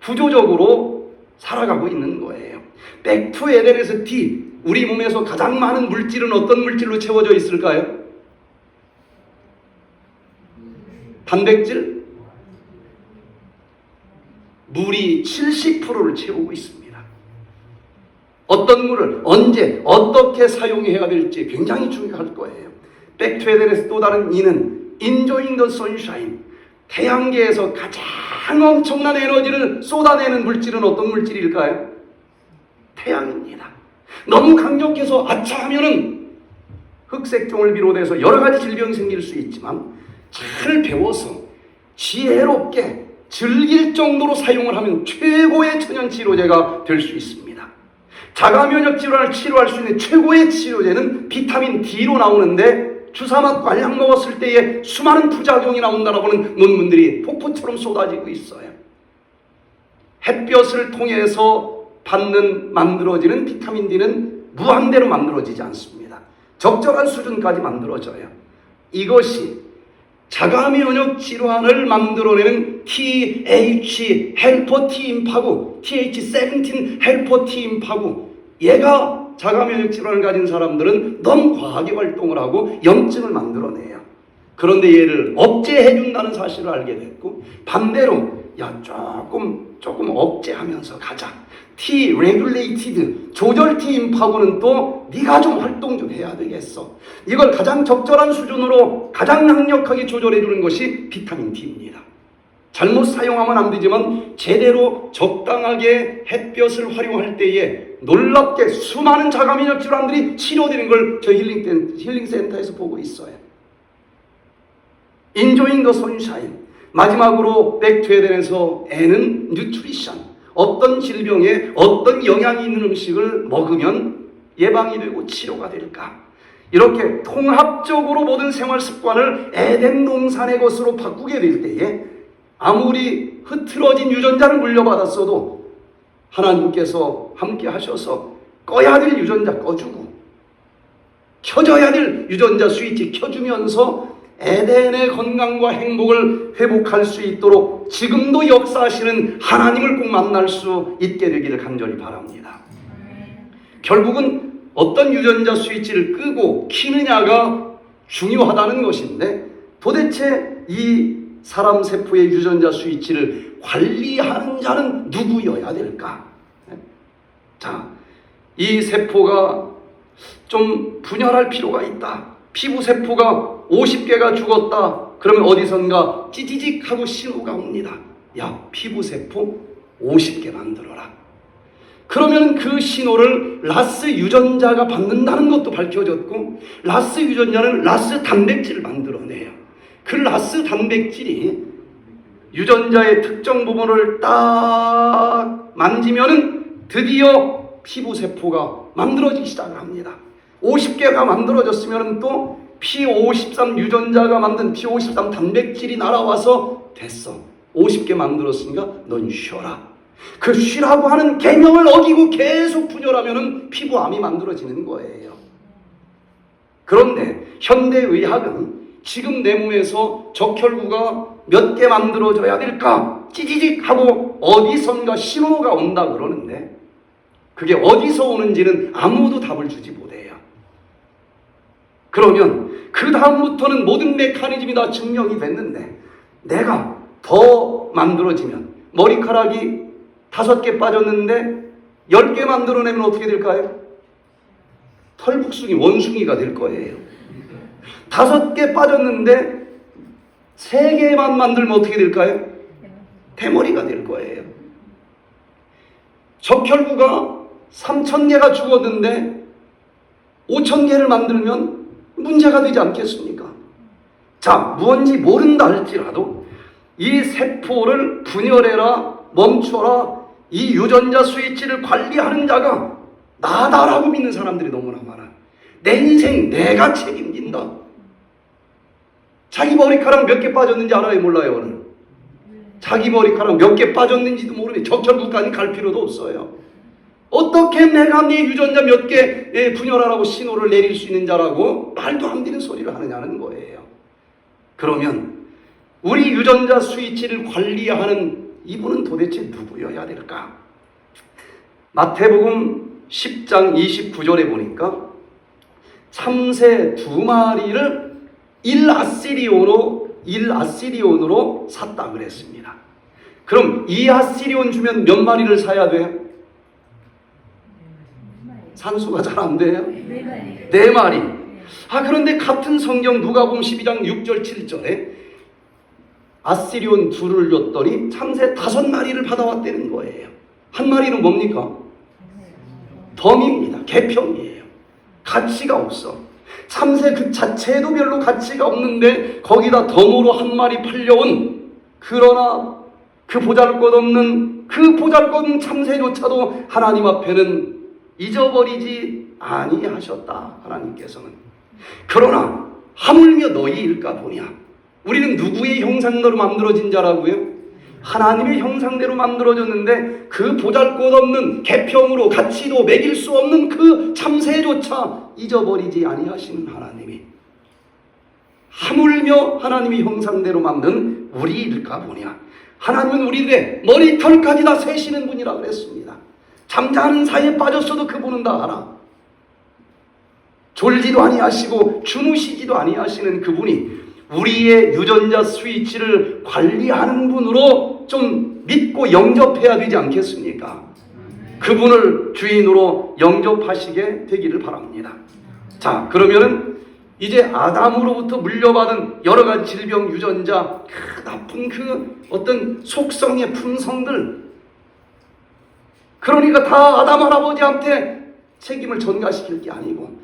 구조적으로 살아가고 있는 거예요. 백투 에덴에서 D, 우리 몸에서 가장 많은 물질은 어떤 물질로 채워져 있을까요? 단백질? 물이 70%를 채우고 있습니다. 어떤 물을 언제 어떻게 사용해야 될지 굉장히 중요할 거예요. 백투에덴에서 또 다른 이는 Enjoying the Sunshine, 태양계에서 가장 엄청난 에너지를 쏟아내는 물질은 어떤 물질일까요? 태양입니다. 너무 강력해서 아차 하면은 흑색종을 비롯해서 여러 가지 질병이 생길 수 있지만 잘 배워서 지혜롭게 즐길 정도로 사용을 하면 최고의 천연 치료제가 될 수 있습니다. 자가 면역 질환을 치료할 수 있는 최고의 치료제는 비타민 D로 나오는데 주사 맞고 알약 먹었을 때에 수많은 부작용이 나온다라고는 논문들이 폭포처럼 쏟아지고 있어요. 햇볕을 통해서 만들어지는 비타민 D는 무한대로 만들어지지 않습니다. 적절한 수준까지 만들어져요. 이것이 자가 면역 질환을 만들어내는 TH 헬퍼 T 임파구, TH17 헬퍼 T 임파구, 얘가 자가 면역 질환을 가진 사람들은 너무 과하게 활동을 하고 염증을 만들어내요. 그런데 얘를 억제해 준다는 사실을 알게 됐고, 반대로 야 조금 억제하면서 가자. T regulated 조절 T 임파구는 또 네가 좀 활동 좀 해야 되겠어. 이걸 가장 적절한 수준으로 가장 강력하게 조절해 주는 것이 비타민 D입니다. 잘못 사용하면 안 되지만 제대로 적당하게 햇볕을 활용할 때에 놀랍게 수많은 자가 면역 질환들이 치료되는 걸 저희 힐링센터에서 보고 있어요. Enjoying the Sunshine. 마지막으로 백투에덴에서 N은 뉴트리션. 어떤 질병에 어떤 영향이 있는 음식을 먹으면 예방이 되고 치료가 될까? 이렇게 통합적으로 모든 생활 습관을 에덴 동산의 것으로 바꾸게 될 때에 아무리 흐트러진 유전자를 물려받았어도 하나님께서 함께 하셔서 꺼야 될 유전자 꺼주고 켜져야 될 유전자 스위치 켜주면서 에덴의 건강과 행복을 회복할 수 있도록 지금도 역사하시는 하나님을 꼭 만날 수 있게 되기를 간절히 바랍니다. 결국은 어떤 유전자 스위치를 끄고 키느냐가 중요하다는 것인데, 도대체 이 사람 세포의 유전자 스위치를 관리하는 자는 누구여야 될까? 자, 이 세포가 좀 분열할 필요가 있다. 피부 세포가 50개가 죽었다. 그러면 어디선가 찌지직 하고 신호가 옵니다. 야, 피부 세포 50개 만들어라. 그러면 그 신호를 라스 유전자가 받는다는 것도 밝혀졌고, 라스 유전자는 라스 단백질을 만들어내요. 그 라스 단백질이 유전자의 특정 부분을 딱 만지면은 드디어 피부 세포가 만들어지기 시작을 합니다. 50개가 만들어졌으면 또 P53 유전자가 만든 P53 단백질이 날아와서 됐어. 50개 만들었으니까 넌 쉬어라. 그 쉬라고 하는 계명을 어기고 계속 분열하면 피부암이 만들어지는 거예요. 그런데 현대의학은 지금 내 몸에서 적혈구가 몇 개 만들어져야 될까? 찌지직 하고 어디선가 신호가 온다 그러는데 그게 어디서 오는지는 아무도 답을 주지 못해요. 그러면 그 다음부터는 모든 메커니즘이 다 증명이 됐는데 내가 더 만들어지면 머리카락이 5개 빠졌는데 10개 만들어내면 어떻게 될까요? 털북숭이, 원숭이가 될 거예요. 5개 빠졌는데 3개만 만들면 어떻게 될까요? 대머리가 될 거예요. 적혈구가 3,000개가 죽었는데 5,000개를 만들면 문제가 되지 않겠습니까? 자, 무언지 모른다 할지라도 이 세포를 분열해라, 멈춰라, 이 유전자 스위치를 관리하는 자가 나다라고 믿는 사람들이 너무나 많아요. 내 인생 내가 책임진다. 자기 머리카락 몇 개 빠졌는지 알아요, 몰라요? 오늘 자기 머리카락 몇 개 빠졌는지도 모르니 적혈구까지 갈 필요도 없어요. 어떻게 내가 네 유전자 몇 개 분열하라고 신호를 내릴 수 있는 자라고 말도 안 되는 소리를 하느냐는 거예요. 그러면 우리 유전자 스위치를 관리하는 이분은 도대체 누구여야 될까? 마태복음 10장 29절에 보니까 참새 2마리를 1아시리온으로 샀다 그랬습니다. 그럼 이 아시리온 주면 몇 마리를 사야 돼요? 산수가 잘 안 돼요? 네 마리. 그런데 같은 성경 누가복음 12장 6절 7절에 아시리온 둘을 줬더니 참새 5마리를 받아왔다는 거예요. 한 마리는 뭡니까? 덤입니다. 개평이에요. 가치가 없어. 참새 그 자체도 별로 가치가 없는데 거기다 덤으로 한 마리 팔려온, 그러나 그 보잘것없는 참새조차도 하나님 앞에는 잊어버리지 아니하셨다. 하나님께서는. 그러나 하물며 너희일까 보냐. 우리는 누구의 형상대로 만들어진 자라고요? 하나님의 형상대로 만들어졌는데 그 보잘것없는 개평으로 가치도 매길 수 없는 그 참새조차 잊어버리지 아니하시는 하나님이, 하물며 하나님의 형상대로 만든 우리일까 보냐. 하나님은 우리들의 머리털까지 다 세시는 분이라 그랬습니다. 잠자는 사이에 빠졌어도 그분은 다 알아. 졸지도 아니하시고 주무시지도 아니하시는 그분이 우리의 유전자 스위치를 관리하는 분으로 좀 믿고 영접해야 되지 않겠습니까? 그분을 주인으로 영접하시게 되기를 바랍니다. 자, 그러면은 이제 아담으로부터 물려받은 여러 가지 질병 유전자, 나쁜 그 어떤 속성의 품성들, 그러니까 다 아담 할아버지한테 책임을 전가시킬 게 아니고,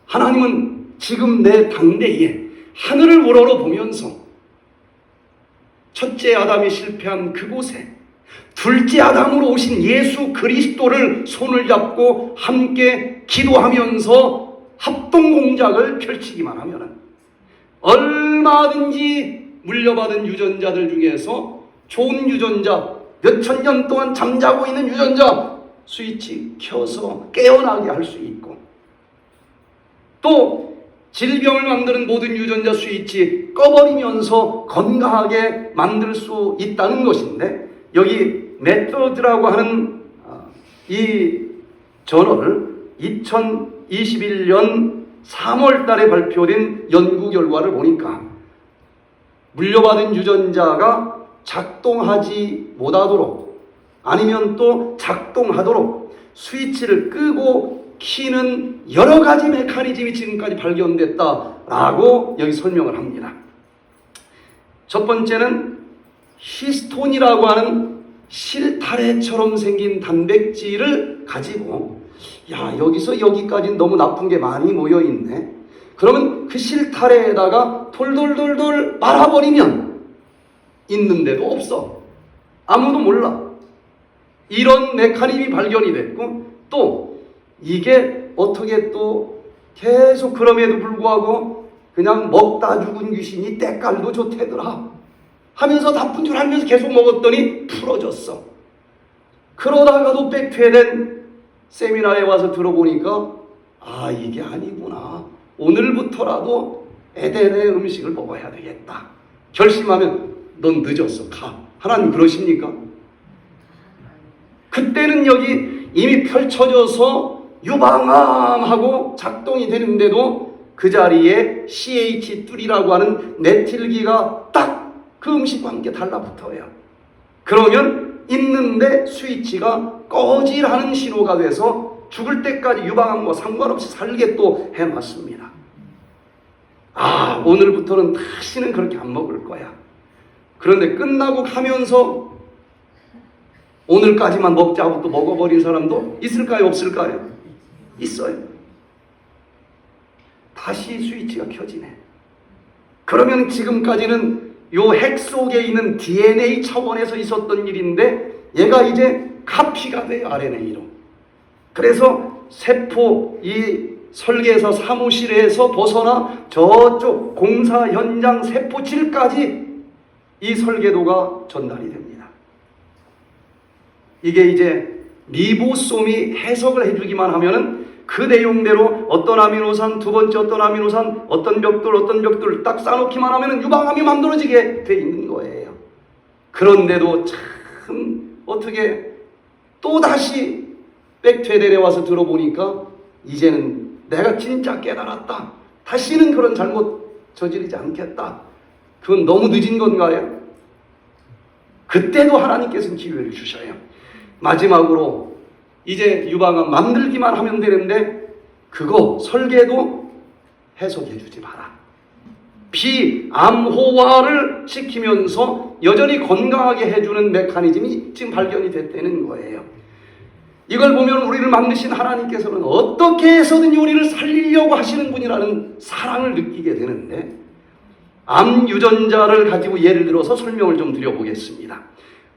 하나님은 지금 내 당대에 하늘을 우러러 보면서 첫째 아담이 실패한 그곳에 둘째 아담으로 오신 예수 그리스도를 손을 잡고 함께 기도하면서 합동공작을 펼치기만 하면은 얼마든지 물려받은 유전자들 중에서 좋은 유전자, 몇천 년 동안 잠자고 있는 유전자 스위치 켜서 깨어나게 할 수 있고, 또 질병을 만드는 모든 유전자 스위치 꺼버리면서 건강하게 만들 수 있다는 것인데, 여기 메터드라고 하는 이 저널 2021년 3월 달에 발표된 연구 결과를 보니까 물려받은 유전자가 작동하지 못하도록, 아니면 또 작동하도록 스위치를 끄고 키는 여러 가지 메커니즘이 지금까지 발견됐다라고 여기 설명을 합니다. 첫 번째는 히스톤이라고 하는 실타래처럼 생긴 단백질을 가지고, 여기서 여기까지 너무 나쁜 게 많이 모여있네. 그러면 그 실타래에다가 돌돌돌돌 말아버리면 있는데도 없어. 아무도 몰라. 이런 메커니즘이 발견이 됐고, 또 이게 어떻게 또 계속 그럼에도 불구하고 그냥 먹다 죽은 귀신이 때깔도 좋대더라 하면서 나쁜 줄 알면서 계속 먹었더니 풀어졌어. 그러다가도 백퇴된 세미나에 와서 들어보니까 이게 아니구나. 오늘부터라도 에덴의 음식을 먹어야 되겠다. 결심하면 넌 늦었어. 가. 하나님 그러십니까? 그때는 여기 이미 펼쳐져서 유방암하고 작동이 되는데도 그 자리에 CH3라고 하는 메틸기가 딱 그 음식과 함께 달라붙어요. 그러면 있는데 스위치가 꺼지라는 신호가 돼서 죽을 때까지 유방암과 상관없이 살게 또 해놨습니다. 오늘부터는 다시는 그렇게 안 먹을 거야. 그런데 끝나고 가면서 오늘까지만 먹자고 또 먹어버린 사람도 있을까요? 없을까요? 있어요. 다시 스위치가 켜지네. 그러면 지금까지는 요 핵 속에 있는 DNA 차원에서 있었던 일인데 얘가 이제 카피가 돼요. RNA로. 그래서 세포 이 설계사 사무실에서 벗어나 저쪽 공사 현장 세포질까지 이 설계도가 전달이 됩니다. 이게 이제 리보솜이 해석을 해주기만 하면은 그 내용대로 어떤 아미노산, 두 번째 어떤 아미노산, 어떤 벽돌 딱 쌓아놓기만 하면은 유방암이 만들어지게 돼 있는 거예요. 그런데도 참 어떻게 또 다시 백퇴대에 와서 들어보니까 이제는 내가 진짜 깨달았다. 다시는 그런 잘못 저지르지 않겠다. 그건 너무 늦은 건가요? 그때도 하나님께서는 기회를 주셔요. 마지막으로 이제 유방암 만들기만 하면 되는데 그거 설계도 해석해 주지 마라. 비암호화를 시키면서 여전히 건강하게 해주는 메커니즘이 지금 발견이 됐다는 거예요. 이걸 보면 우리를 만드신 하나님께서는 어떻게 해서든지 우리를 살리려고 하시는 분이라는 사랑을 느끼게 되는데, 암 유전자를 가지고 예를 들어서 설명을 좀 드려보겠습니다.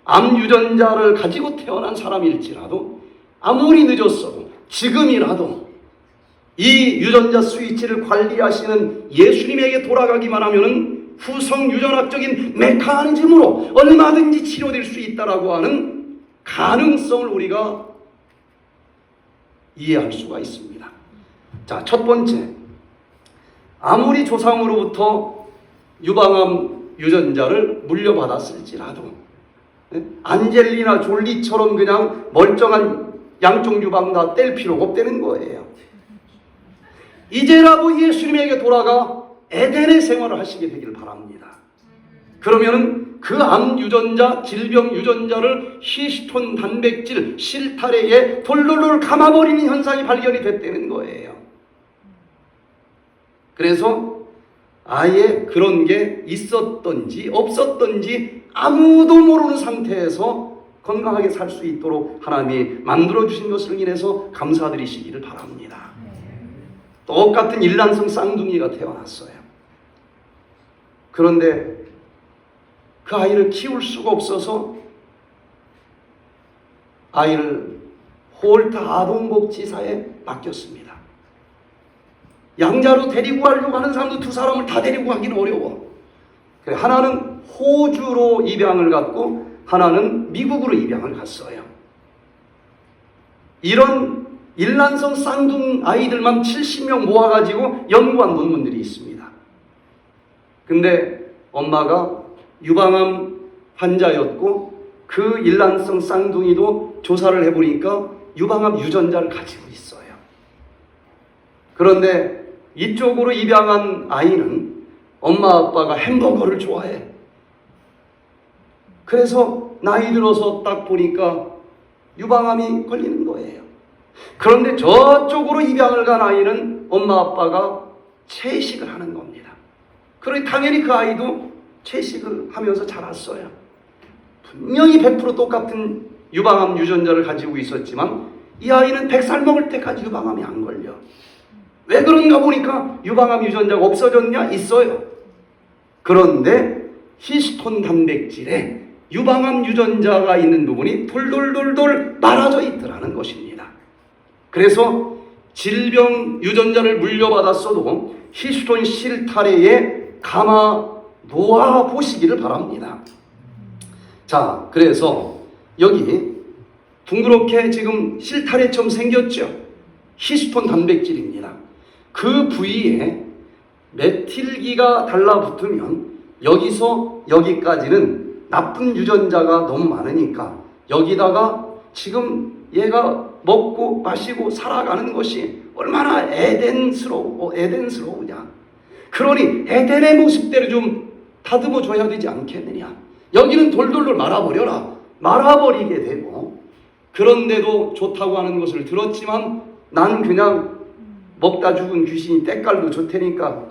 암 유전자를 가지고 태어난 사람일지라도 아무리 늦었어도 지금이라도 이 유전자 스위치를 관리하시는 예수님에게 돌아가기만 하면은 후성 유전학적인 메커니즘으로 얼마든지 치료될 수 있다라고 하는 가능성을 우리가 이해할 수가 있습니다. 자, 첫 번째, 아무리 조상으로부터 유방암 유전자를 물려받았을지라도 안젤리나 졸리처럼 그냥 멀쩡한 양쪽 유방 다 뗄 필요가 없다는 거예요. 이제라도 예수님에게 돌아가 에덴의 생활을 하시게 되길 바랍니다. 그러면은 그 암 유전자, 질병 유전자를 히스톤 단백질 실타래에 돌돌돌 감아버리는 현상이 발견이 됐다는 거예요. 그래서 아예 그런 게 있었던지 없었던지 아무도 모르는 상태에서 건강하게 살 수 있도록 하나님이 만들어주신 것을 인해서 감사드리시기를 바랍니다. 똑같은 일란성 쌍둥이가 태어났어요. 그런데 그 아이를 키울 수가 없어서 아이를 홀타 아동복지사에 맡겼습니다. 양자로 데리고 가려고 하는 사람도 두 사람을 다 데리고 가기는 어려워. 그래, 하나는 호주로 입양을 갔고 하나는 미국으로 입양을 갔어요. 이런 일란성 쌍둥 아이들만 70명 모아가지고 연구한 논문들이 있습니다. 근데 엄마가 유방암 환자였고 그 일란성 쌍둥이도 조사를 해보니까 유방암 유전자를 가지고 있어요. 그런데 이쪽으로 입양한 아이는 엄마 아빠가 햄버거를 좋아해. 그래서 나이 들어서 딱 보니까 유방암이 걸리는 거예요. 그런데 저쪽으로 입양을 간 아이는 엄마 아빠가 채식을 하는 겁니다. 그러니 당연히 그 아이도 채식을 하면서 자랐어요. 분명히 100% 똑같은 유방암 유전자를 가지고 있었지만 이 아이는 100살 먹을 때까지 유방암이 안 걸려. 왜 그런가 보니까 유방암 유전자가 없어졌냐? 있어요. 그런데 히스톤 단백질에 유방암 유전자가 있는 부분이 돌돌돌돌 말아져 있더라는 것입니다. 그래서 질병 유전자를 물려받았어도 히스톤 실타래에 감아 놓아 보시기를 바랍니다. 자, 그래서 여기 둥그렇게 지금 실타래처럼 생겼죠? 히스톤 단백질입니다. 그 부위에 메틸기가 달라붙으면 여기서 여기까지는 나쁜 유전자가 너무 많으니까 여기다가 지금 얘가 먹고 마시고 살아가는 것이 얼마나 에덴스러우냐. 그러니 에덴의 모습대로 좀 다듬어 줘야 되지 않겠느냐. 여기는 돌돌돌 말아버려라. 말아버리게 되고, 그런데도 좋다고 하는 것을 들었지만 난 그냥 먹다 죽은 귀신이 때깔도 좋다니까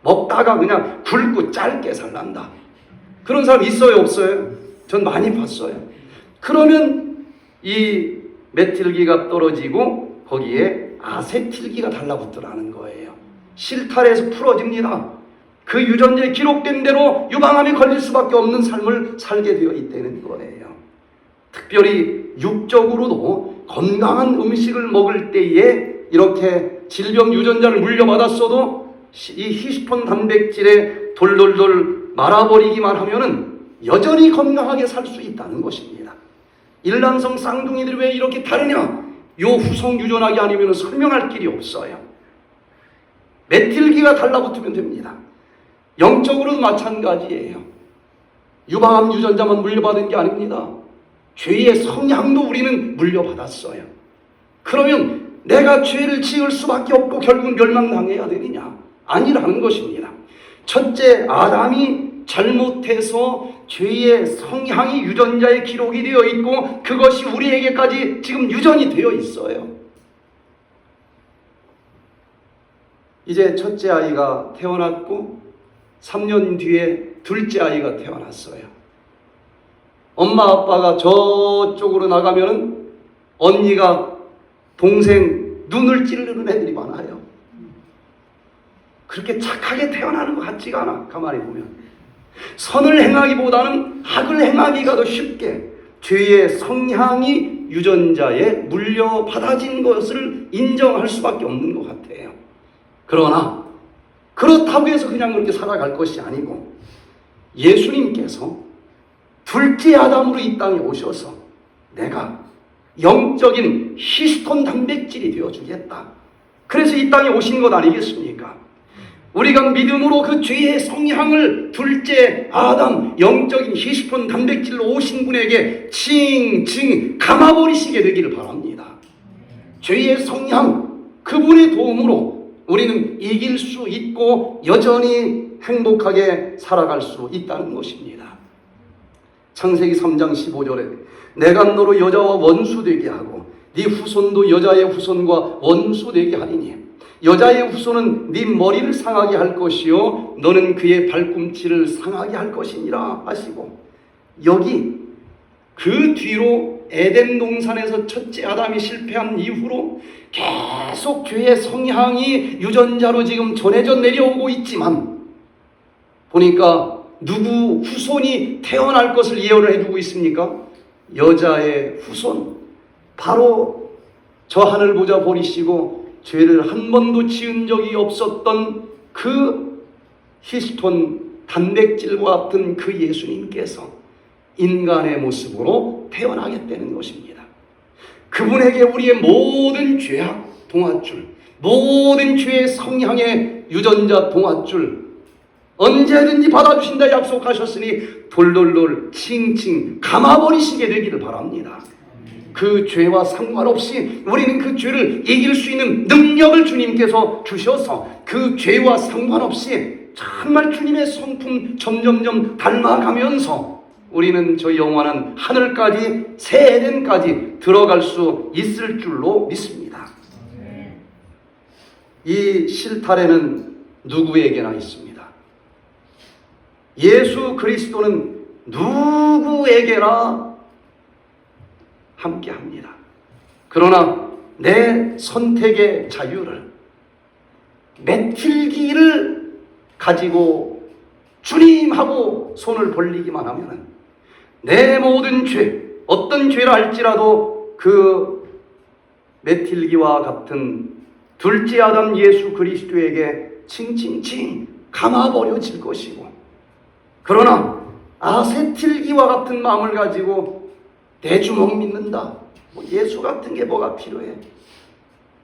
먹다가 그냥 굵고 짧게 살란다. 그런 사람 있어요, 없어요? 전 많이 봤어요. 그러면 이 메틸기가 떨어지고 거기에 아세틸기가 달라붙더라는 거예요. 실타래에서 풀어집니다. 그 유전자에 기록된 대로 유방암이 걸릴 수밖에 없는 삶을 살게 되어 있다는 거예요. 특별히 육적으로도 건강한 음식을 먹을 때에 이렇게 질병 유전자를 물려받았어도 이 히스톤 단백질에 돌돌돌 말아버리기만 하면은 여전히 건강하게 살 수 있다는 것입니다. 일란성 쌍둥이들이 왜 이렇게 다르냐? 요 후성 유전학이 아니면 설명할 길이 없어요. 메틸기가 달라붙으면 됩니다. 영적으로도 마찬가지예요. 유방암 유전자만 물려받은 게 아닙니다. 죄의 성향도 우리는 물려받았어요. 그러면 내가 죄를 지을 수밖에 없고 결국 멸망당해야 되느냐? 아니라는 것입니다. 첫째 아담이 잘못해서 죄의 성향이 유전자에 기록이 되어 있고 그것이 우리에게까지 지금 유전이 되어 있어요. 이제 첫째 아이가 태어났고 3년 뒤에 둘째 아이가 태어났어요. 엄마 아빠가 저쪽으로 나가면은 언니가 동생 눈을 찌르는 애들이 많아요. 그렇게 착하게 태어나는 것 같지가 않아. 가만히 보면 선을 행하기보다는 악을 행하기가 더 쉽게 죄의 성향이 유전자에 물려받아진 것을 인정할 수밖에 없는 것 같아요. 그러나 그렇다고 해서 그냥 그렇게 살아갈 것이 아니고 예수님께서 둘째 아담으로 이 땅에 오셔서 내가 영적인 히스톤 단백질이 되어주겠다. 그래서 이 땅에 오신 것 아니겠습니까? 우리가 믿음으로 그 죄의 성향을 둘째 아담 영적인 히스톤 단백질로 오신 분에게 칭칭 감아버리시게 되기를 바랍니다. 죄의 성향 그분의 도움으로 우리는 이길 수 있고 여전히 행복하게 살아갈 수 있다는 것입니다. 창세기 3장 15절에 내가 너로 여자와 원수되게 하고 네 후손도 여자의 후손과 원수되게 하리니 여자의 후손은 네 머리를 상하게 할 것이요 너는 그의 발꿈치를 상하게 할 것이니라 하시고, 여기 그 뒤로 에덴 동산에서 첫째 아담이 실패한 이후로 계속 죄의 성향이 유전자로 지금 전해져 내려오고 있지만 보니까 누구 후손이 태어날 것을 예언을 해주고 있습니까? 여자의 후손, 바로 저 하늘 보자 버리시고 죄를 한 번도 지은 적이 없었던 그 히스톤 단백질과 같은 그 예수님께서 인간의 모습으로 태어나겠다는 것입니다. 그분에게 우리의 모든 죄악 동아줄, 모든 죄의 성향의 유전자 동아줄 언제든지 받아주신다 약속하셨으니 돌돌돌 칭칭 감아버리시게 되기를 바랍니다. 그 죄와 상관없이 우리는 그 죄를 이길 수 있는 능력을 주님께서 주셔서 그 죄와 상관없이 정말 주님의 성품 점점점 닮아가면서 우리는 저 영원한 하늘까지 새 에덴까지 들어갈 수 있을 줄로 믿습니다. 이 실타래는 누구에게나 있습니다. 예수 그리스도는 누구에게나 함께합니다. 그러나 내 선택의 자유를, 메틀기를 가지고 주님하고 손을 벌리기만 하면 내 모든 죄, 어떤 죄라 할지라도 그 메틀기와 같은 둘째 아담 예수 그리스도에게 칭칭칭 감아버려질 것이고, 그러나 아세틸기와 같은 마음을 가지고 내 주먹 믿는다, 예수 같은 게 뭐가 필요해?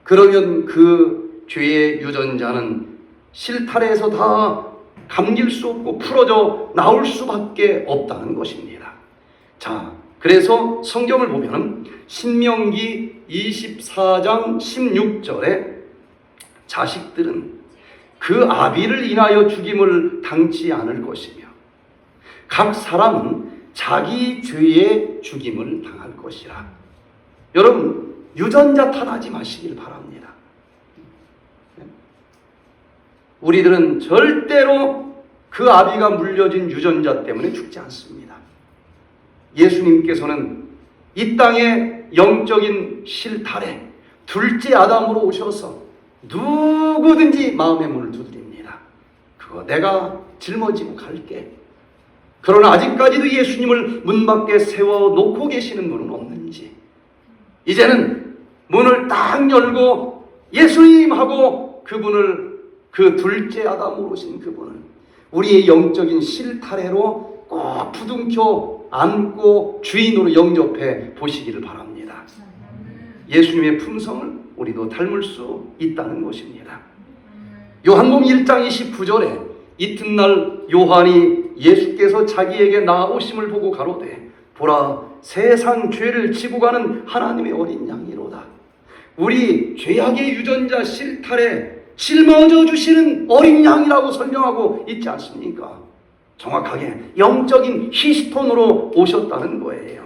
그러면 그 죄의 유전자는 실타래에서 다 감길 수 없고 풀어져 나올 수밖에 없다는 것입니다. 자, 그래서 성경을 보면 신명기 24장 16절에 자식들은 그 아비를 인하여 죽임을 당치 않을 것이며 각 사람은 자기 죄의 죽임을 당할 것이라. 여러분, 유전자 탓하지 마시길 바랍니다. 우리들은 절대로 그 아비가 물려진 유전자 때문에 죽지 않습니다. 예수님께서는 이 땅의 영적인 실타래, 둘째 아담으로 오셔서 누구든지 마음의 문을 두드립니다. 그거 내가 짊어지고 갈게. 그러나 아직까지도 예수님을 문 밖에 세워놓고 계시는 분은 없는지, 이제는 문을 딱 열고 예수님 하고 그분을, 그 둘째 아담으로 오신 그분을 우리의 영적인 실타래로 꼭 부둥켜 안고 주인으로 영접해 보시기를 바랍니다. 예수님의 품성을 우리도 닮을 수 있다는 것입니다. 요한복음 1장 29절에 이튿날 요한이 예수께서 자기에게 나아오심을 보고 가로되 보라, 세상 죄를 지고 가는 하나님의 어린 양이로다. 우리 죄악의 유전자 실타래 짊어져 주시는 어린 양이라고 설명하고 있지 않습니까? 정확하게 영적인 히스톤으로 오셨다는 거예요.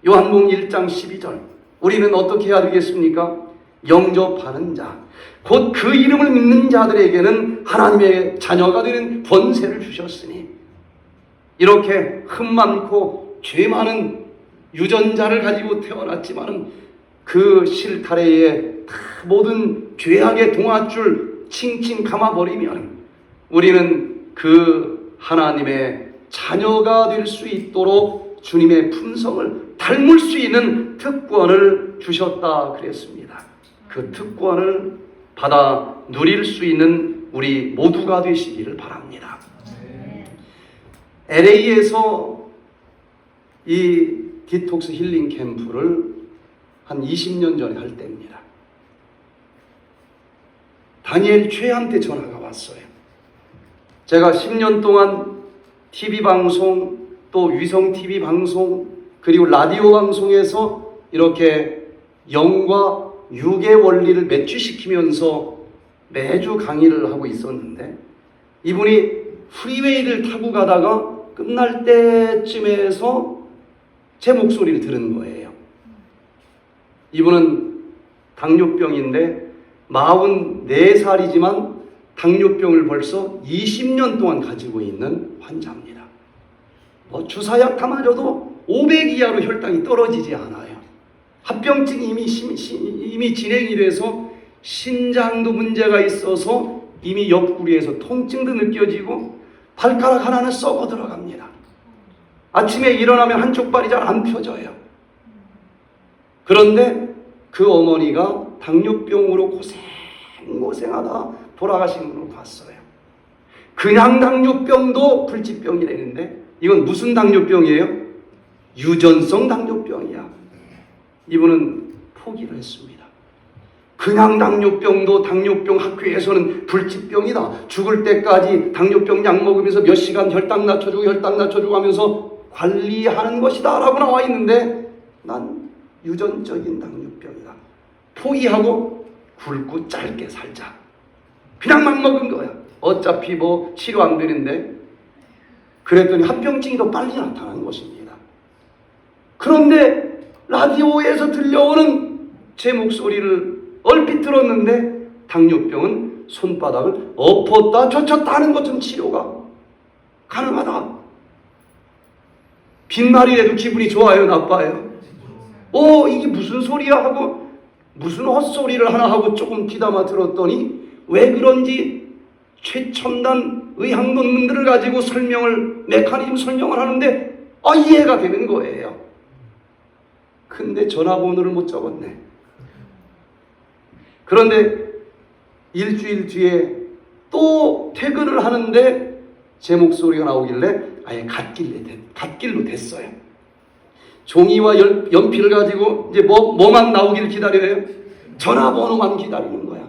요한복음 1장 12절. 우리는 어떻게 해야 되겠습니까? 영접하는 자, 곧 그 이름을 믿는 자들에게는 하나님의 자녀가 되는 권세를 주셨으니, 이렇게 흠 많고 죄 많은 유전자를 가지고 태어났지만은 그 실타래에 모든 죄악의 동아줄 칭칭 감아버리면 우리는 그 하나님의 자녀가 될 수 있도록 주님의 품성을 닮을 수 있는 특권을 주셨다 그랬습니다. 그 특권을 받아 누릴 수 있는 우리 모두가 되시기를 바랍니다. LA에서 이 디톡스 힐링 캠프를 한 20년 전에 할 때입니다. 다니엘 최한테 전화가 왔어요. 제가 10년 동안 TV 방송, 또 위성 TV 방송, 그리고 라디오 방송에서 이렇게 영과 육의 원리를 매취시키면서 매주 강의를 하고 있었는데, 이분이 프리웨이를 타고 가다가 끝날 때쯤에서 제 목소리를 들은 거예요. 이분은 당뇨병인데 44살이지만 당뇨병을 벌써 20년 동안 가지고 있는 환자입니다. 주사약 다 맞아도 500 이하로 혈당이 떨어지지 않아요. 합병증이 이미 진행이 돼서 신장도 문제가 있어서 이미 옆구리에서 통증도 느껴지고 발가락 하나는 썩어 들어갑니다. 아침에 일어나면 한쪽 발이 잘 안 펴져요. 그런데 그 어머니가 당뇨병으로 고생하다 돌아가신 걸 봤어요. 그냥 당뇨병도 불치병이라는데 이건 무슨 당뇨병이에요? 유전성 당뇨병이야. 이분은 포기를 했습니다. 그냥 당뇨병도 당뇨병 학회에서는 불치병이다. 죽을 때까지 당뇨병 약 먹으면서 몇 시간 혈당 낮춰주고 하면서 관리하는 것이다 라고 나와 있는데, 난 유전적인 당뇨병이다. 포기하고 굵고 짧게 살자. 그냥 막 먹은 거야. 어차피 뭐 치료 안 되는데. 그랬더니 합병증이 더 빨리 나타나는 것입니다. 그런데 라디오에서 들려오는 제 목소리를 얼핏 들었는데 당뇨병은 손바닥을 엎었다 젖혔다 하는 것처럼 치료가 가능하다. 빈말이라도 기분이 좋아요, 나빠요? 이게 무슨 소리야 하고 무슨 헛소리를 하나 하고 조금 귀담아 들었더니 왜 그런지 최첨단 의학 논문들을 가지고 메커니즘 설명을 하는데 이해가 되는 거예요. 근데 전화번호를 못 적었네. 그런데 일주일 뒤에 또 퇴근을 하는데 제 목소리가 나오길래 아예 갓길로 됐어요. 종이와 연필을 가지고 이제 뭐만 나오길 기다려요? 전화번호만 기다리는 거야.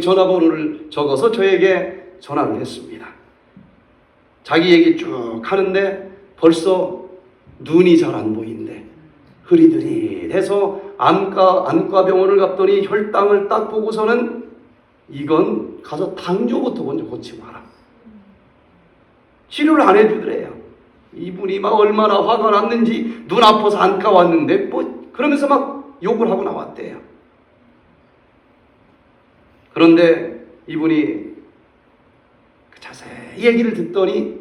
전화번호를 적어서 저에게 전화를 했습니다. 자기 얘기 쭉 하는데 벌써 눈이 잘 안 보인대. 흐리흐리해서 안과병원을 갔더니 혈당을 딱 보고서는 이건 가서 당뇨부터 먼저 고치고 와라. 치료를 안 해주더래요. 이분이 막 얼마나 화가 났는지 눈 아파서 안과 왔는데 그러면서 막 욕을 하고 나왔대요. 그런데 이분이 자세히 얘기를 듣더니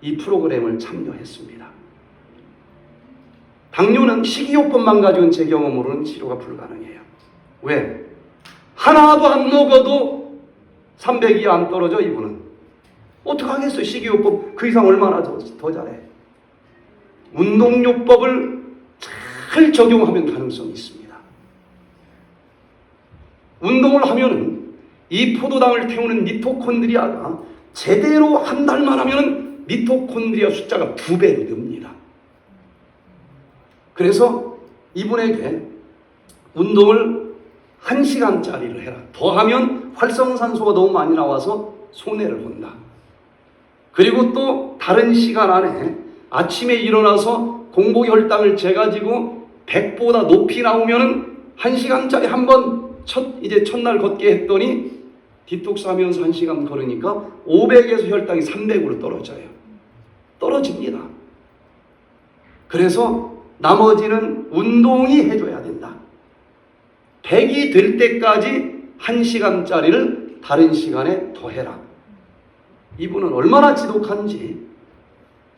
이 프로그램을 참여했습니다. 당뇨는 식이요법만 가지고는 제 경험으로는 치료가 불가능해요. 왜? 하나도 안 먹어도 300이 안 떨어져. 이분은 어떡하겠어요? 식이요법 그 이상 얼마나 더 잘해. 운동요법을 잘 적용하면 가능성이 있습니다. 운동을 하면은 이 포도당을 태우는 미토콘드리아가 제대로 한 달만 하면은 미토콘드리아 숫자가 2배로 늡니다. 그래서 이분에게 운동을 1시간짜리를 해라. 더하면 활성산소가 너무 많이 나와서 손해를 본다. 그리고 또 다른 시간 안에 아침에 일어나서 공복혈당을 재가지고 100보다 높이 나오면은 1시간짜리 한번 첫날 걷게 했더니 디톡스 하면서 1시간 걸으니까 500에서 혈당이 300으로 떨어져요. 떨어집니다. 그래서 나머지는 운동이 해줘야 된다. 100이 될 때까지 1시간짜리를 다른 시간에 더해라. 이분은 얼마나 지독한지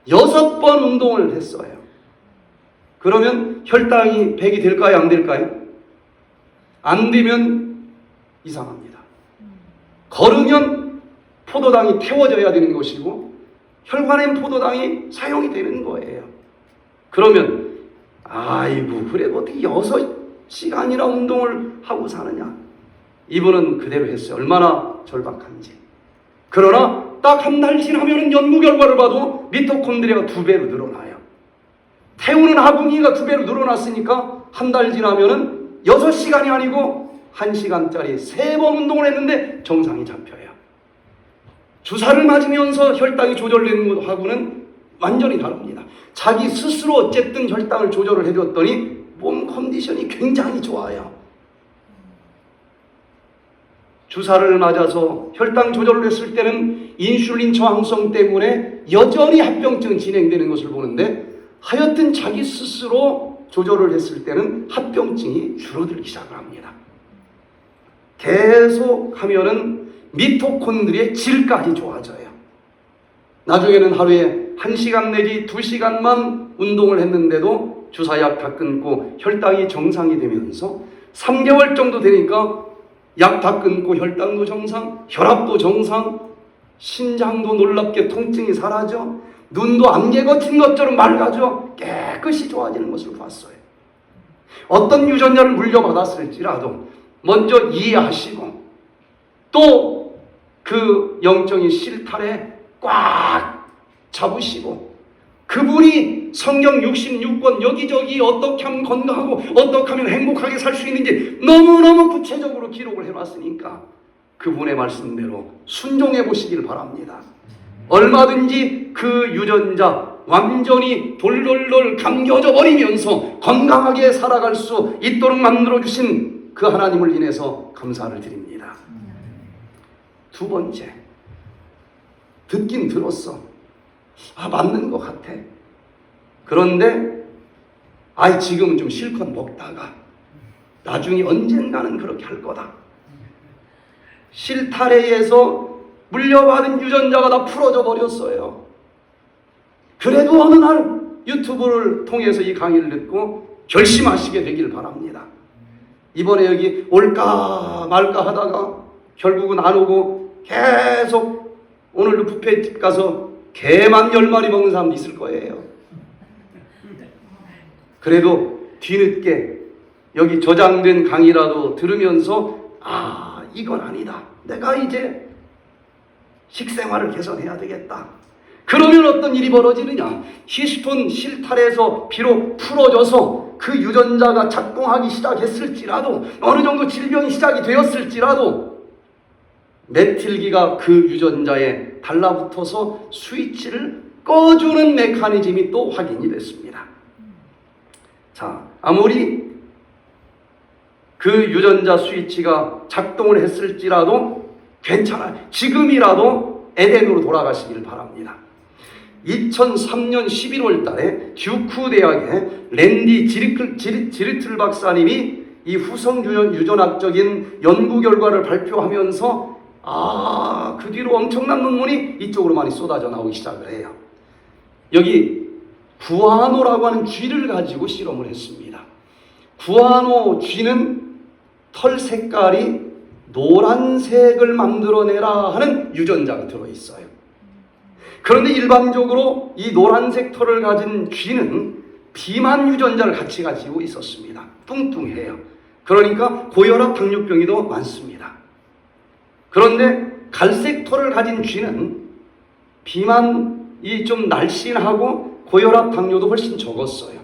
6번 운동을 했어요. 그러면 혈당이 100이 될까요? 안 될까요? 안 되면 이상합니다. 걸으면 포도당이 태워져야 되는 것이고 혈관엔 포도당이 사용이 되는 거예요. 그러면 아이고 그래도 어떻게 6시간이나 운동을 하고 사느냐. 이분은 그대로 했어요. 얼마나 절박한지. 그러나 딱 한 달 지나면 연구 결과를 봐도 미토콘드리아가 2배로 늘어나요. 태우는 하궁이가 2배로 늘어났으니까 한 달 지나면은 6시간이 아니고 1시간짜리 3번 운동을 했는데 정상이 잡혀요. 주사를 맞으면서 혈당이 조절되는 것하고는 완전히 다릅니다. 자기 스스로 어쨌든 혈당을 조절을 해줬더니 몸 컨디션이 굉장히 좋아요. 주사를 맞아서 혈당 조절을 했을 때는 인슐린 저항성 때문에 여전히 합병증 진행되는 것을 보는데 하여튼 자기 스스로 조절을 했을 때는 합병증이 줄어들기 시작을 합니다. 계속 하면은 미토콘드리아의 질까지 좋아져요. 나중에는 하루에 1시간 내지 2시간만 운동을 했는데도 주사약 다 끊고 혈당이 정상이 되면서 3개월 정도 되니까 약 다 끊고 혈당도 정상, 혈압도 정상, 신장도 놀랍게 통증이 사라져, 눈도 안개 거친 것처럼 맑아져 깨끗이 좋아지는 것을 봤어요. 어떤 유전자를 물려받았을지라도 먼저 이해하시고 또 그 영적인 실타래 꽉 잡으시고 그분이 성경 66권 여기저기 어떻게 하면 건강하고 어떻게 하면 행복하게 살 수 있는지 너무너무 구체적으로 기록을 해놨으니까 그분의 말씀대로 순종해 보시길 바랍니다. 얼마든지 그 유전자 완전히 돌돌돌 감겨져 버리면서 건강하게 살아갈 수 있도록 만들어주신 그 하나님을 인해서 감사를 드립니다. 두 번째, 듣긴 들었어. 맞는 것 같아. 그런데 지금은 좀 실컷 먹다가 나중에 언젠가는 그렇게 할 거다. 실타래에서 물려받은 유전자가 다 풀어져 버렸어요. 그래도 어느 날 유튜브를 통해서 이 강의를 듣고 결심하시게 되길 바랍니다. 이번에 여기 올까 말까 하다가 결국은 안 오고 계속 오늘도 뷔페집 가서 개만 10마리 먹는 사람도 있을 거예요. 그래도 뒤늦게 여기 저장된 강의라도 들으면서 이건 아니다. 내가 이제 식생활을 개선해야 되겠다. 그러면 어떤 일이 벌어지느냐. 히스톤 실타래에서 비록 풀어져서 그 유전자가 작동하기 시작했을지라도 어느 정도 질병이 시작이 되었을지라도 메틸기가 그 유전자에 달라붙어서 스위치를 꺼주는 메커니즘이 또 확인이 됐습니다. 자, 아무리 그 유전자 스위치가 작동을 했을지라도 괜찮아요. 지금이라도 에덴으로 돌아가시기를 바랍니다. 2003년 11월 달에 듀크 대학의 랜디 지리틀 박사님이 이 후성 유전학적인 연구 결과를 발표하면서 그 뒤로 엄청난 논문이 이쪽으로 많이 쏟아져 나오기 시작을 해요. 여기 구아노라고 하는 쥐를 가지고 실험을 했습니다. 구아노 쥐는 털 색깔이 노란색을 만들어내라 하는 유전자가 들어있어요. 그런데 일반적으로 이 노란색 털을 가진 쥐는 비만 유전자를 같이 가지고 있었습니다. 뚱뚱해요. 그러니까 고혈압 당뇨병이 더 많습니다. 그런데 갈색 털을 가진 쥐는 비만이 좀 날씬하고 고혈압 당뇨도 훨씬 적었어요.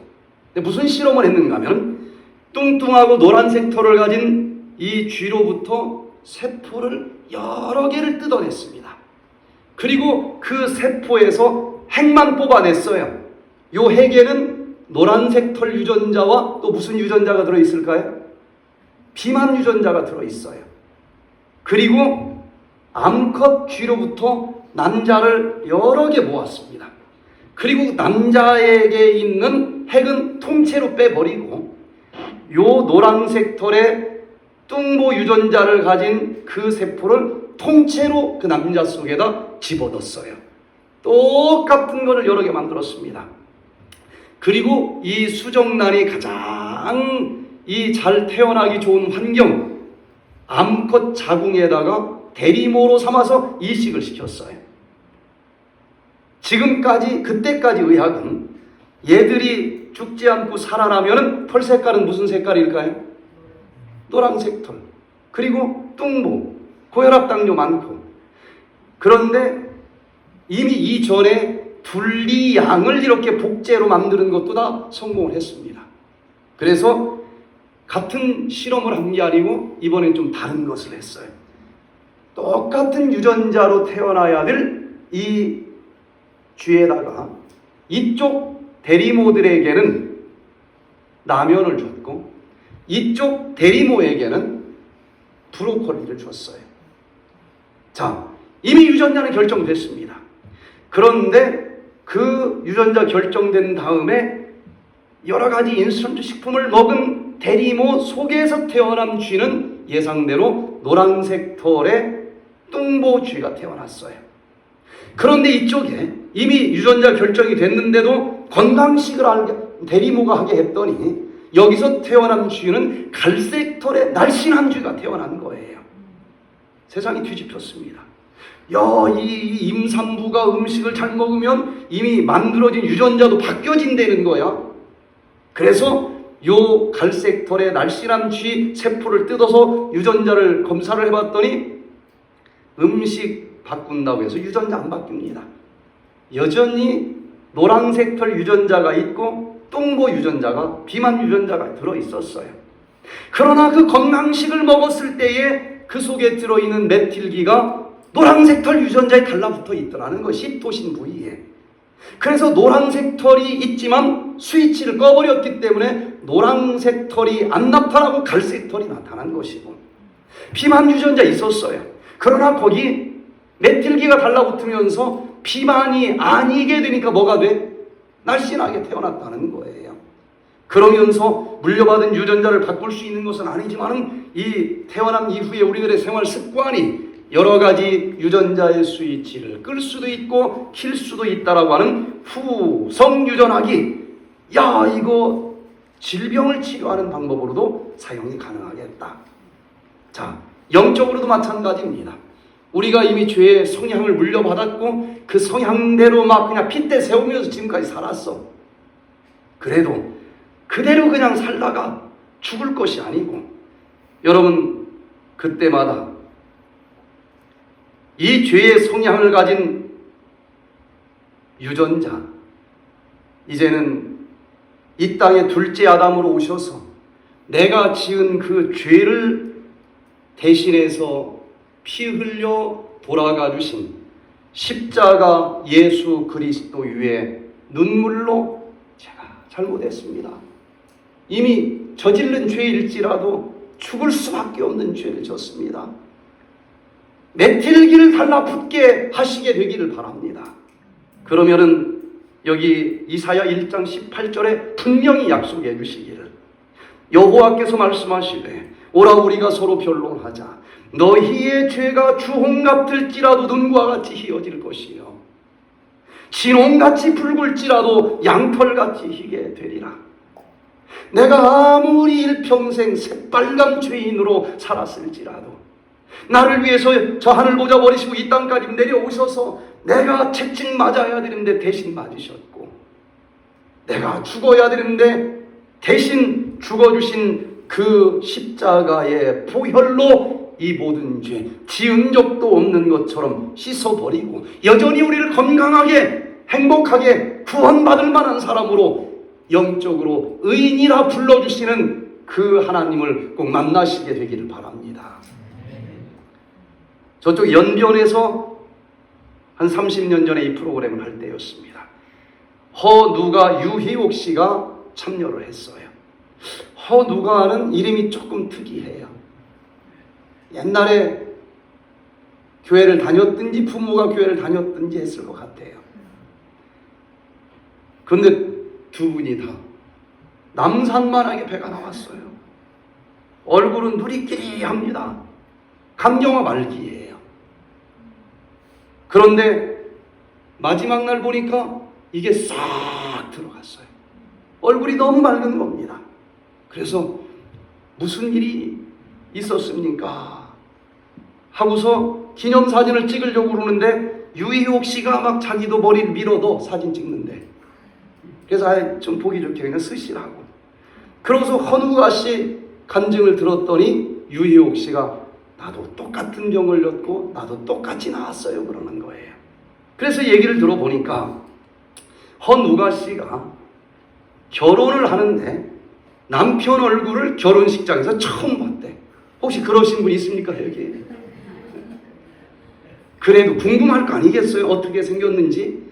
근데 무슨 실험을 했는가 하면 뚱뚱하고 노란색 털을 가진 이 쥐로부터 세포를 여러 개를 뜯어냈습니다. 그리고 그 세포에서 핵만 뽑아냈어요. 이 핵에는 노란색 털 유전자와 또 무슨 유전자가 들어있을까요? 비만 유전자가 들어있어요. 그리고 암컷 쥐로부터 난자를 여러 개 모았습니다. 그리고 남자에게 있는 핵은 통째로 빼버리고 요 노란색 털에 뚱보 유전자를 가진 그 세포를 통째로 그 남자 속에다 집어넣었어요. 똑같은 거를 여러 개 만들었습니다. 그리고 이 수정란이 가장 이 잘 태어나기 좋은 환경, 암컷 자궁에다가 대리모로 삼아서 이식을 시켰어요. 지금까지, 그때까지 의학은 얘들이 죽지 않고 살아나면은 털 색깔은 무슨 색깔일까요? 노란색 털. 그리고 뚱보, 고혈압 당뇨 많고. 그런데 이미 이전에 분리양을 이렇게 복제로 만드는 것도 다 성공을 했습니다. 그래서 같은 실험을 한 게 아니고 이번엔 좀 다른 것을 했어요. 똑같은 유전자로 태어나야 될 이 쥐에다가 이쪽 대리모들에게는 라면을 줬고 이쪽 대리모에게는 브로콜리를 줬어요. 자, 이미 유전자는 결정됐습니다. 그런데 그 유전자 결정된 다음에 여러 가지 인스턴트 식품을 먹은 대리모 속에서 태어난 쥐는 예상대로 노란색 털의 뚱보 쥐가 태어났어요. 그런데 이쪽에 이미 유전자 결정이 됐는데도 건강식을 대리모가 하게 했더니 여기서 태어난 쥐는 갈색 털의 날씬한 쥐가 태어난 거예요. 세상이 뒤집혔습니다. 야, 이 임산부가 음식을 잘 먹으면 이미 만들어진 유전자도 바뀌어진다는 거야. 그래서 요 갈색 털의 날씬한 쥐 세포를 뜯어서 유전자를 검사를 해봤더니 음식 바꾼다고 해서 유전자 안 바뀝니다. 여전히 노란색 털 유전자가 있고 뚱보 유전자가, 비만 유전자가 들어있었어요. 그러나 그 건강식을 먹었을 때에 그 속에 들어있는 메틸기가 노란색 털 유전자에 달라붙어 있더라는 것이 토신 부위에. 그래서 노란색 털이 있지만 스위치를 꺼버렸기 때문에 노란색 털이 안 나타나고 갈색 털이 나타난 것이고, 비만 유전자 있었어요. 그러나 거기 메틸기가 달라붙으면서 비만이 아니게 되니까 뭐가 돼? 날씬하게 태어났다는 거예요. 그러면서 물려받은 유전자를 바꿀 수 있는 것은 아니지만 이 태어난 이후에 우리들의 생활 습관이 여러 가지 유전자의 스위치를 끌 수도 있고 킬 수도 있다라고 하는 후성 유전학이, 야, 이거 질병을 치료하는 방법으로도 사용이 가능하겠다. 자, 영적으로도 마찬가지입니다. 우리가 이미 죄의 성향을 물려받았고 그 성향대로 막 그냥 핏대 세우면서 지금까지 살았어. 그래도 그대로 그냥 살다가 죽을 것이 아니고, 여러분 그때마다 이 죄의 성향을 가진 유전자, 이제는 이 땅에 둘째 아담으로 오셔서 내가 지은 그 죄를 대신해서 피 흘려 돌아가 주신 십자가 예수 그리스도의 눈물로 제가 잘못했습니다. 이미 저지른 죄일지라도 죽을 수밖에 없는 죄를 졌습니다. 메틸기를 달라붙게 하시게 되기를 바랍니다. 그러면은 여기 이사야 1장 18절에 분명히 약속해 주시기를, 여호와께서 말씀하시되 오라 우리가 서로 변론하자. 너희의 죄가 주홍 같을지라도 눈과 같이 희어질 것이요 진홍같이 붉을지라도 양털같이 희게 되리라. 내가 아무리 일평생 새빨간 죄인으로 살았을지라도 나를 위해서 저 하늘 보좌 버리시고 이 땅까지 내려오셔서 내가 채찍 맞아야 되는데 대신 맞으셨고, 내가 죽어야 되는데 대신 죽어주신 그 십자가의 보혈로 이 모든 죄, 지은 적도 없는 것처럼 씻어버리고 여전히 우리를 건강하게 행복하게 구원받을 만한 사람으로 영적으로 의인이라 불러주시는 그 하나님을 꼭 만나시게 되기를 바랍니다. 저쪽 연변에서 한 30년 전에 이 프로그램을 할 때였습니다. 허누가 유희옥 씨가 참여를 했어요. 허누가는 이름이 조금 특이해요. 옛날에 교회를 다녔든지 부모가 교회를 다녔든지 했을 것 같아요. 근데 두 분이 다 남산만하게 배가 나왔어요. 얼굴은 누리끼리합니다. 강경화 말기예요. 그런데 마지막 날 보니까 이게 싹 들어갔어요. 얼굴이 너무 맑은 겁니다. 그래서 무슨 일이 있었습니까? 하고서 기념사진을 찍으려고 그러는데 유희옥 씨가 막 자기도 머리를 밀어도 사진 찍는데, 그래서 좀 보기 좋게 그냥 쓰시라고. 그러고서 헌우가 씨 간증을 들었더니 유희옥 씨가 나도 똑같은 병 걸렸고 나도 똑같이 나왔어요 그러는 거예요. 그래서 얘기를 들어보니까 헌우가 씨가 결혼을 하는데 남편 얼굴을 결혼식장에서 처음 봤대. 혹시 그러신 분 있습니까 여기? 그래도 궁금할 거 아니겠어요? 어떻게 생겼는지.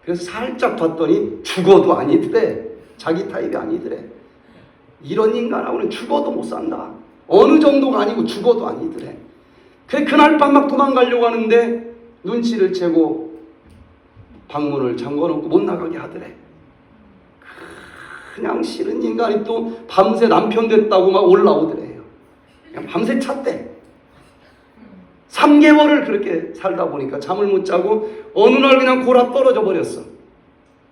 그래서 살짝 봤더니 죽어도 아니더래. 자기 타입이 아니더래. 이런 인간하고는 죽어도 못 산다. 어느 정도가 아니고 죽어도 아니더래. 그래 그날 밤 막 도망가려고 하는데 눈치를 채고 방문을 잠궈놓고 못 나가게 하더래. 그냥 싫은 인간이 또 밤새 남편 됐다고 막 올라오더래요. 그냥 밤새 찼대. 3개월을 그렇게 살다 보니까 잠을 못 자고 어느 날 그냥 골아 떨어져 버렸어.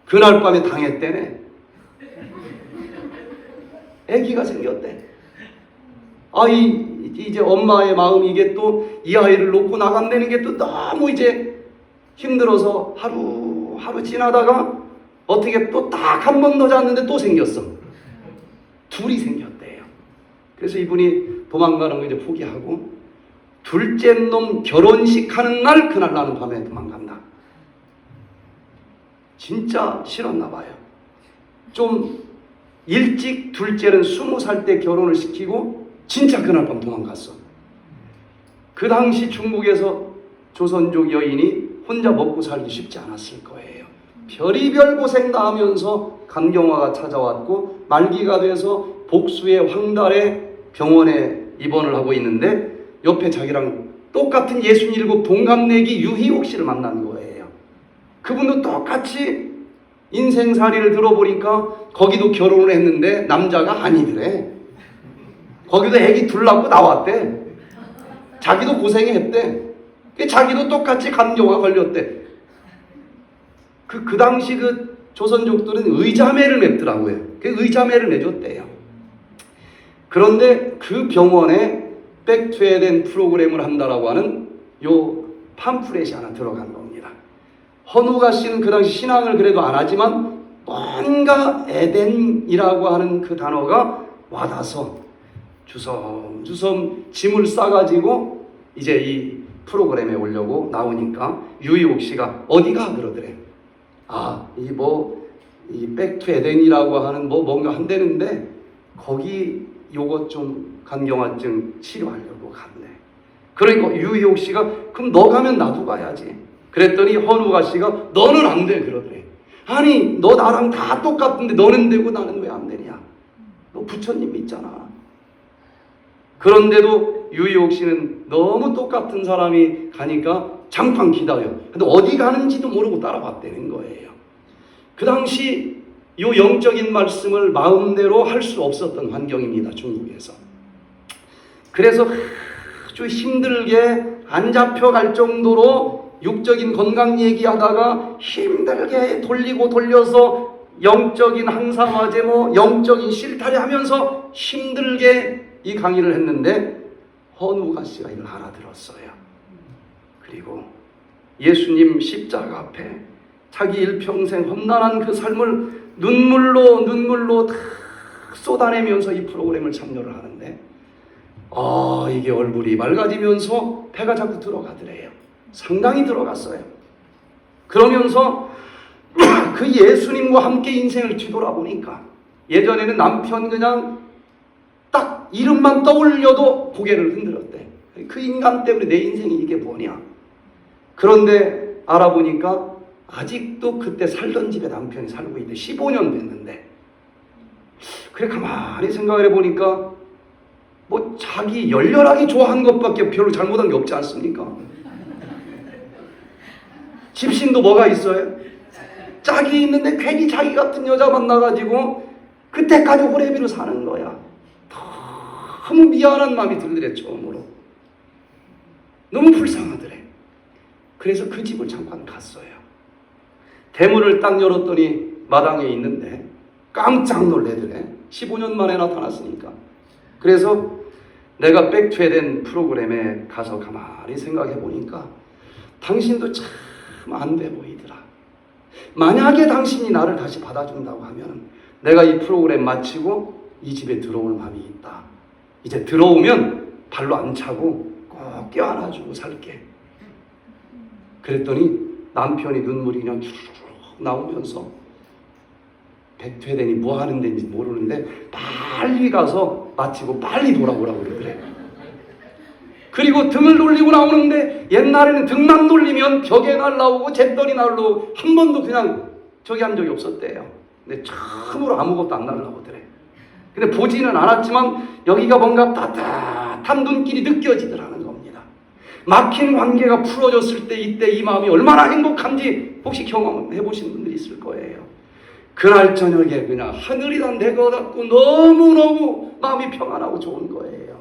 그날 밤에 당했대네. 아기가 생겼대. 이제 엄마의 마음이 이게 또 이 아이를 놓고 나간다는 게 또 너무 이제 힘들어서 하루 지나다가 어떻게 또 딱 한 번 더 잤는데 또 생겼어. 둘이 생겼대요. 그래서 이분이 도망가는 거 이제 포기하고 둘째 놈 결혼식 하는 날 그날 나는 밤에 도망간다. 진짜 싫었나 봐요. 좀 일찍 둘째는 20살 때 결혼을 시키고 진짜 그날 밤 도망갔어. 그 당시 중국에서 조선족 여인이 혼자 먹고 살기 쉽지 않았을 거예요. 별의별 고생 다 하면서 강경화가 찾아왔고 말기가 돼서 복수의 황달에 병원에 입원을 하고 있는데 옆에 자기랑 똑같은 67 동갑내기 유희옥 씨를 만난 거예요. 그분도 똑같이 인생살이를 들어보니까 거기도 결혼을 했는데 남자가 아니더래. 거기도 애기 둘 낳고 나왔대. 자기도 고생이 했대. 자기도 똑같이 간경화 걸렸대. 그 당시 그 조선족들은 의자매를 맺더라고요. 그 의자매를 맺었대요. 그런데 그 병원에 백투에덴 프로그램을 한다라고 하는 요 팜프렛이 하나 들어간 겁니다. 헌우가 씨는 그 당시 신앙을 그래도 안 하지만 뭔가 에덴이라고 하는 그 단어가 와닿아서 주섬주섬 짐을 싸가지고 이제 이 프로그램에 오려고 나오니까 유희옥 씨가 어디가 그러더래. 이 백투에덴이라고 하는 뭔가 한다는데 거기 요것 좀 간경화증 치료하려고 갔네. 그러니까 유희옥 씨가 그럼 너 가면 나도 가야지. 그랬더니 헌우가 씨가 너는 안 돼 그러더래. 아니 너 나랑 다 똑같은데 너는 되고 나는 왜 안 되냐. 너 부처님 믿잖아. 그런데도 유희옥 씨는 너무 똑같은 사람이 가니까 잠깐 기다려. 근데 어디 가는지도 모르고 따라갔다는 거예요. 그 당시 요 영적인 말씀을 마음대로 할 수 없었던 환경입니다. 중국에서. 그래서 아주 힘들게 안 잡혀갈 정도로 육적인 건강 얘기하다가 힘들게 돌리고 돌려서 영적인 항상화제 영적인 실타래 하면서 힘들게 이 강의를 했는데 헌우가 씨가 이걸 알아들었어요. 그리고 예수님 십자가 앞에 자기 일평생 험난한 그 삶을 눈물로 다 쏟아내면서 이 프로그램을 참여를 하는데 이게 얼굴이 맑아지면서 배가 자꾸 들어가더래요. 상당히 들어갔어요. 그러면서 그 예수님과 함께 인생을 뒤돌아보니까 예전에는 남편 그냥 딱 이름만 떠올려도 고개를 흔들었대. 그 인간 때문에 내 인생이 이게 뭐냐. 그런데 알아보니까 아직도 그때 살던 집에 남편이 살고 있는데 15년 됐는데 그래 가만히 생각을 해보니까 자기 열렬하게 좋아한 것밖에 별로 잘못한 게 없지 않습니까? 집신도 뭐가 있어요? 짝이 있는데 괜히 자기 같은 여자 만나가지고 그때까지 호래비로 사는 거야. 너무 미안한 마음이 들더래. 처음으로 너무 불쌍하더래. 그래서 그 집을 잠깐 갔어요. 대문을 딱 열었더니 마당에 있는데 깜짝 놀래더래. 15년 만에 나타났으니까. 그래서 내가 백투에덴 프로그램에 가서 가만히 생각해 보니까 당신도 참 안 돼 보이더라. 만약에 당신이 나를 다시 받아준다고 하면 내가 이 프로그램 마치고 이 집에 들어올 마음이 있다. 이제 들어오면 발로 안 차고 꼭 껴안아주고 살게. 그랬더니 남편이 눈물이 그냥 주르륵 나오면서 백투에덴이 뭐 하는 데인지 모르는데 빨리 가서 마치고 빨리 돌아오라고 그러더래. 그리고 등을 돌리고 나오는데 옛날에는 등만 돌리면 벽에 날라오고 잿더리 날라오고 한 번도 그냥 저기 한 적이 없었대요. 근데 처음으로 아무것도 안 날라오더래. 근데 보지는 않았지만 여기가 뭔가 따뜻한 눈길이 느껴지더라는 겁니다. 막힌 관계가 풀어졌을 때 이때 이 마음이 얼마나 행복한지 혹시 경험해 보신 분들이 있을 거예요. 그날 저녁에 그냥 하늘이 다 내 것 같고 너무너무 마음이 평안하고 좋은 거예요.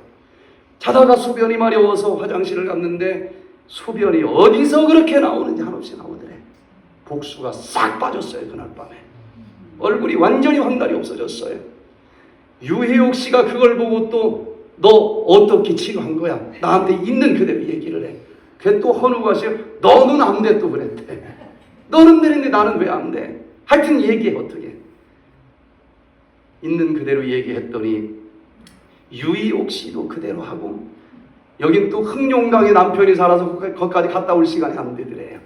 자다가 소변이 마려워서 화장실을 갔는데 소변이 어디서 그렇게 나오는지 한없이 나오더래. 복수가 싹 빠졌어요. 그날 밤에 얼굴이 완전히 황달이 없어졌어요. 유혜옥 씨가 그걸 보고 또 너 어떻게 치료한 거야? 나한테 있는 그대로 얘기를 해. 그게 또 헌우가 씨 너는 안 돼 또 그랬대. 너는 되는데 나는 왜 안 돼? 하여튼 얘기해. 어떻게 있는 그대로 얘기했더니 유희옥 씨도 그대로 하고 여긴 또 흑룡강에 남편이 살아서 거기까지 갔다 올 시간이 안 되더래요.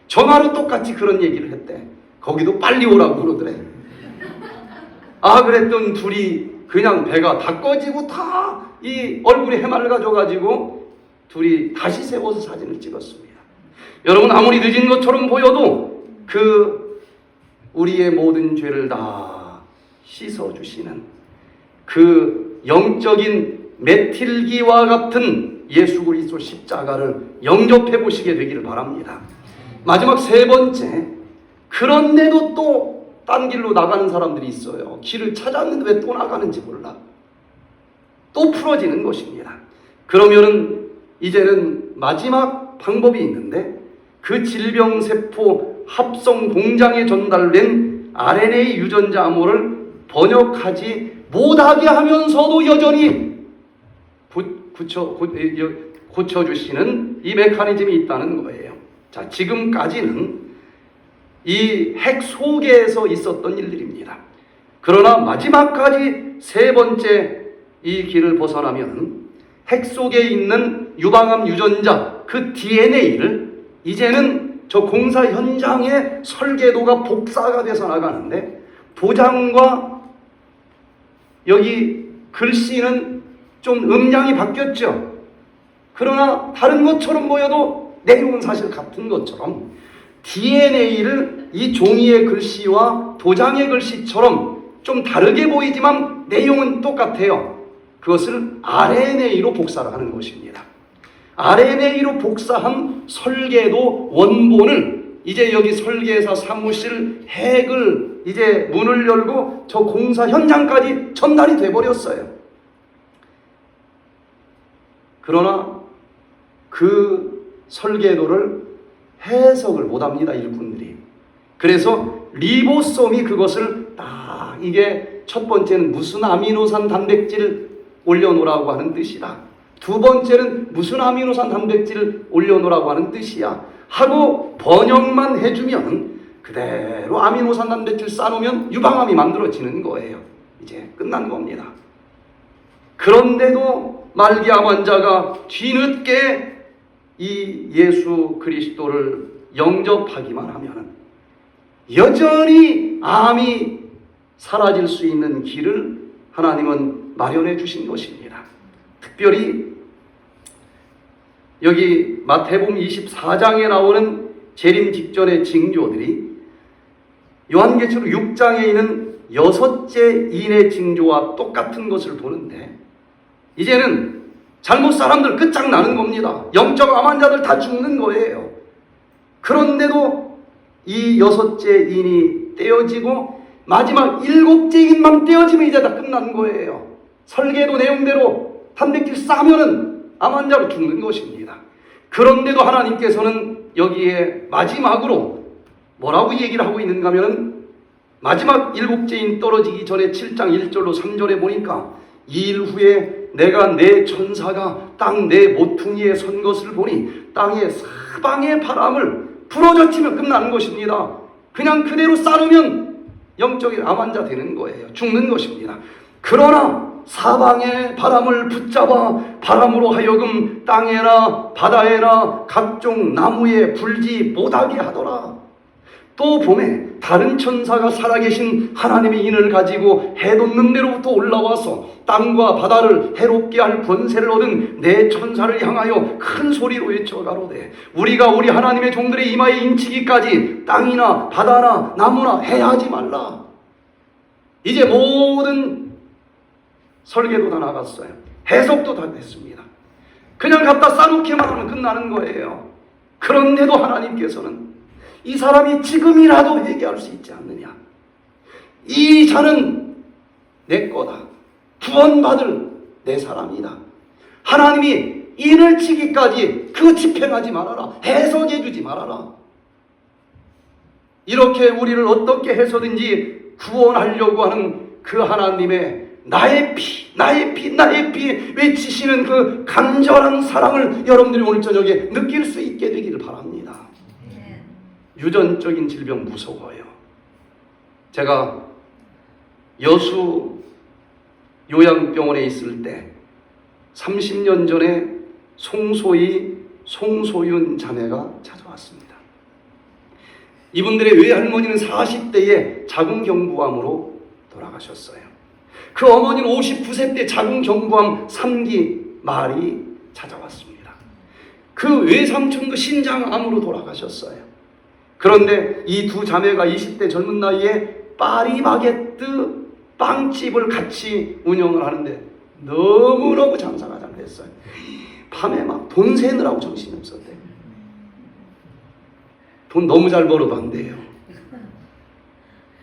전화로 똑같이 그런 얘기를 했대. 거기도 빨리 오라고 그러더래. 아 그랬더니 둘이 그냥 배가 다 꺼지고 다 이 얼굴이 해맑아져가지고 둘이 다시 세워서 사진을 찍었습니다. 여러분 아무리 늦은 것처럼 보여도 그 우리의 모든 죄를 다 씻어주시는 그 영적인 메틸기와 같은 예수 그리스도 십자가를 영접해 보시게 되기를 바랍니다. 마지막 세 번째, 그런데도 또 딴 길로 나가는 사람들이 있어요. 길을 찾았는데 왜 또 나가는지 몰라. 또 풀어지는 것입니다. 그러면은 이제는 마지막 방법이 있는데 그 질병세포 합성 공장에 전달된 RNA 유전자 암호를 번역하지 못하게 하면서도 여전히 고쳐주시는 이 메커니즘이 있다는 거예요. 자, 지금까지는 이 핵 속에서 있었던 일들입니다. 그러나 마지막까지 세 번째 이 길을 벗어나면 핵 속에 있는 유방암 유전자, 그 DNA를 이제는 저 공사 현장의 설계도가 복사가 돼서 나가는데 도장과 여기 글씨는 좀 음량이 바뀌었죠. 그러나 다른 것처럼 보여도 내용은 사실 같은 것처럼 DNA를 이 종이의 글씨와 도장의 글씨처럼 좀 다르게 보이지만 내용은 똑같아요. 그것을 RNA로 복사를 하는 것입니다. RNA로 복사한 설계도 원본을 이제 여기 설계사 사무실 핵을 이제 문을 열고 저 공사 현장까지 전달이 돼버렸어요. 그러나 그 설계도를 해석을 못합니다. 일꾼들이. 그래서 리보솜이 그것을 딱 이게 첫 번째는 무슨 아미노산 단백질을 올려놓으라고 하는 뜻이다. 두 번째는 무슨 아미노산 단백질을 올려놓으라고 하는 뜻이야 하고 번역만 해주면 그대로 아미노산 단백질 싸놓으면 유방암이 만들어지는 거예요. 이제 끝난 겁니다. 그런데도 말기암 환자가 뒤늦게 이 예수 그리스도를 영접하기만 하면 여전히 암이 사라질 수 있는 길을 하나님은 마련해 주신 것입니다. 특별히 여기 마태복음 24장에 나오는 재림 직전의 징조들이 요한계시록 6장에 있는 6째 인의 징조와 똑같은 것을 보는데 이제는 잘못 사람들 끝장나는 겁니다. 영적 암 환자들 다 죽는 거예요. 그런데도 이 6째 인이 떼어지고 마지막 7째 인만 떼어지면 이제 다 끝난 거예요. 설계도 내용대로 단백질 싸면은 암 환자로 죽는 것입니다. 그런데도 하나님께서는 여기에 마지막으로 뭐라고 얘기를 하고 있는가 하면은 마지막 7째 인 떨어지기 전에 7장 1절로 3절에 보니까 2일 후에 내가 내 천사가 땅 내 모퉁이에 선 것을 보니 땅의 사방의 바람을 부러져치면 끝나는 것입니다. 그냥 그대로 싸르면 영적인 암 환자 되는 거예요. 죽는 것입니다. 그러나 사방의 바람을 붙잡아 바람으로 하여금 땅에나 바다에나 각종 나무에 불지 못하게 하더라. 또 봄에 다른 천사가 살아계신 하나님의 인을 가지고 해돋는 데로부터 올라와서 땅과 바다를 해롭게 할 권세를 얻은 내 천사를 향하여 큰 소리로 외쳐 가로되 우리가 우리 하나님의 종들의 이마에 인치기까지 땅이나 바다나 나무나 해하지 말라. 이제 모든 설계도 다 나갔어요. 해석도 다 됐습니다. 그냥 갖다 싸놓기만 하면 끝나는 거예요. 그런데도 하나님께서는 이 사람이 지금이라도 회개할 수 있지 않느냐. 이 자는 내 거다. 구원받을 내 사람이다. 하나님이 인을 치기까지 그 집행하지 말아라. 해석해 주지 말아라. 이렇게 우리를 어떻게 해서든지 구원하려고 하는 그 하나님의 나의 피, 나의 피, 나의 피 외치시는 그 간절한 사랑을 여러분들이 오늘 저녁에 느낄 수 있게 되기를 바랍니다. 유전적인 질병 무서워요. 제가 여수 요양병원에 있을 때 30년 전에 송소윤 자매가 찾아왔습니다. 이분들의 외할머니는 40대에 자궁경부암으로 돌아가셨어요. 그 어머니는 59세 때 자궁경부암 3기 말이 찾아왔습니다. 그 외삼촌도 신장암으로 돌아가셨어요. 그런데 이 두 자매가 20대 젊은 나이에 파리바게뜨 빵집을 같이 운영을 하는데 너무너무 장사가 잘 됐어요. 밤에 막 돈 세느라고 정신이 없었대요. 돈 너무 잘 벌어도 안 돼요.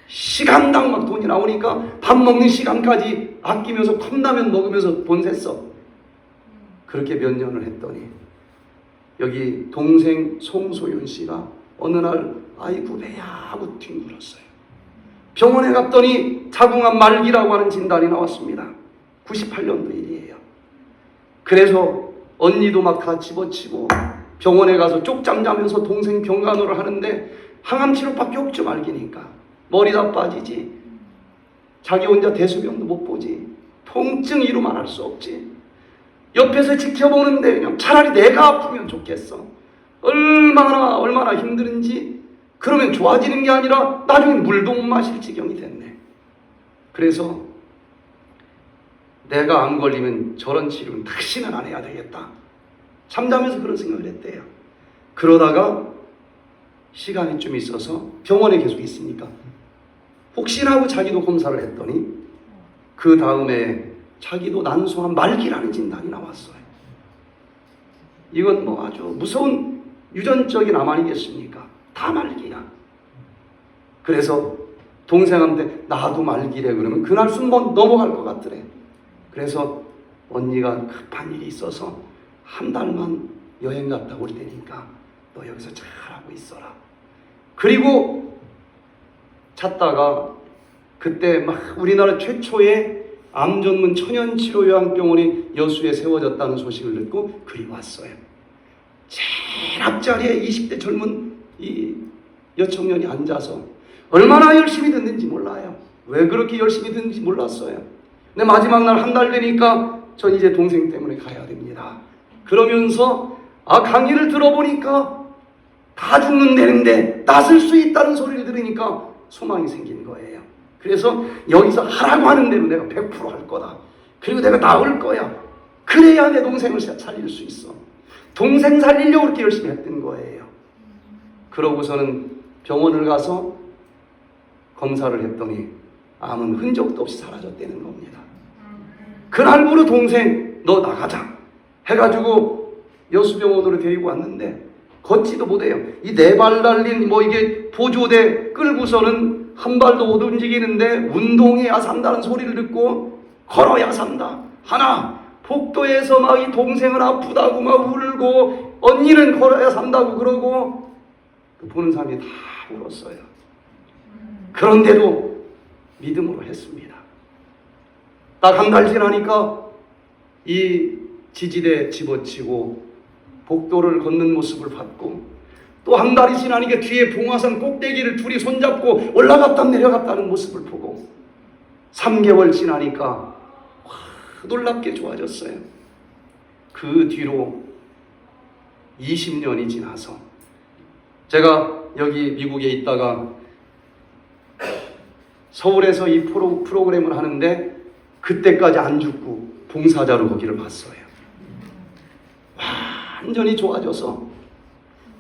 시간당 막 돈이 나오니까 밥 먹는 시간까지 아끼면서 컵라면 먹으면서 돈 셌어. 그렇게 몇 년을 했더니 여기 동생 송소윤 씨가 어느 날 아이고 배야 하고 뒹굴었어요. 병원에 갔더니 자궁암 말기라고 하는 진단이 나왔습니다. 98년도 일이에요. 그래서 언니도 막 다 집어치고 병원에 가서 쪽잠 자면서 동생 병간호를 하는데 항암 치료밖에 없죠. 말기니까 머리 다 빠지지. 자기 혼자 대소변도 못 보지. 통증 이루만 할 수 없지. 옆에서 지켜보는데 그냥 차라리 내가 아프면 좋겠어. 얼마나 힘든지. 그러면 좋아지는 게 아니라 나중에 물도 못 마실 지경이 됐네. 그래서 내가 안 걸리면 저런 치료는 다시는 안 해야 되겠다. 잠자면서 그런 생각을 했대요. 그러다가 시간이 좀 있어서 병원에 계속 있으니까 혹시나 하고 자기도 검사를 했더니 그 다음에 자기도 난소암 말기라는 진단이 나왔어요. 이건 뭐 아주 무서운 유전적인 암 아니겠습니까? 다 말기야. 그래서 동생한테 나도 말기래 그러면 그날 순번 넘어갈 것 같더래. 그래서 언니가 급한 일이 있어서 한 달만 여행 갔다 올 테니까 너 여기서 잘하고 있어라. 그리고 찾다가 그때 막 우리나라 최초의 암 전문 천연치료요양병원이 여수에 세워졌다는 소식을 듣고 그리 왔어요. 제일 앞자리에 20대 젊은 이 여청년이 앉아서 얼마나 열심히 듣는지 몰라요. 왜 그렇게 열심히 듣는지 몰랐어요. 근데 마지막 날 한 달 되니까 전 이제 동생 때문에 가야 됩니다. 그러면서 강의를 들어보니까 다 죽는다는데 낫을 수 있다는 소리를 들으니까 소망이 생긴 거예요. 그래서 여기서 하라고 하는 대로 내가 100% 할 거다. 그리고 내가 나을 거야. 그래야 내 동생을 살릴 수 있어. 동생 살리려고 그렇게 열심히 했던 거예요. 그러고서는 병원을 가서 검사를 했더니 암은 흔적도 없이 사라졌다는 겁니다. 그날부로 동생 너 나가자 해가지고 여수병원으로 데리고 왔는데 걷지도 못해요. 이 네 발 달린 뭐 이게 보조대 끌고서는 한 발도 못 움직이는데 운동해야 산다는 소리를 듣고 걸어야 산다. 하나 복도에서 막 이 동생은 아프다고 막 울고 언니는 걸어야 산다고 그러고 보는 사람이 다 울었어요. 그런데도 믿음으로 했습니다. 딱 한 달 지나니까 이 지지대 집어치고 복도를 걷는 모습을 봤고 또 한 달이 지나니까 뒤에 봉화산 꼭대기를 둘이 손잡고 올라갔다 내려갔다는 모습을 보고 3개월 지나니까 와, 놀랍게 좋아졌어요. 그 뒤로 20년이 지나서 제가 여기 미국에 있다가 서울에서 이 프로그램을 하는데 그때까지 안 죽고 봉사자로 거기를 갔어요. 완전히 좋아져서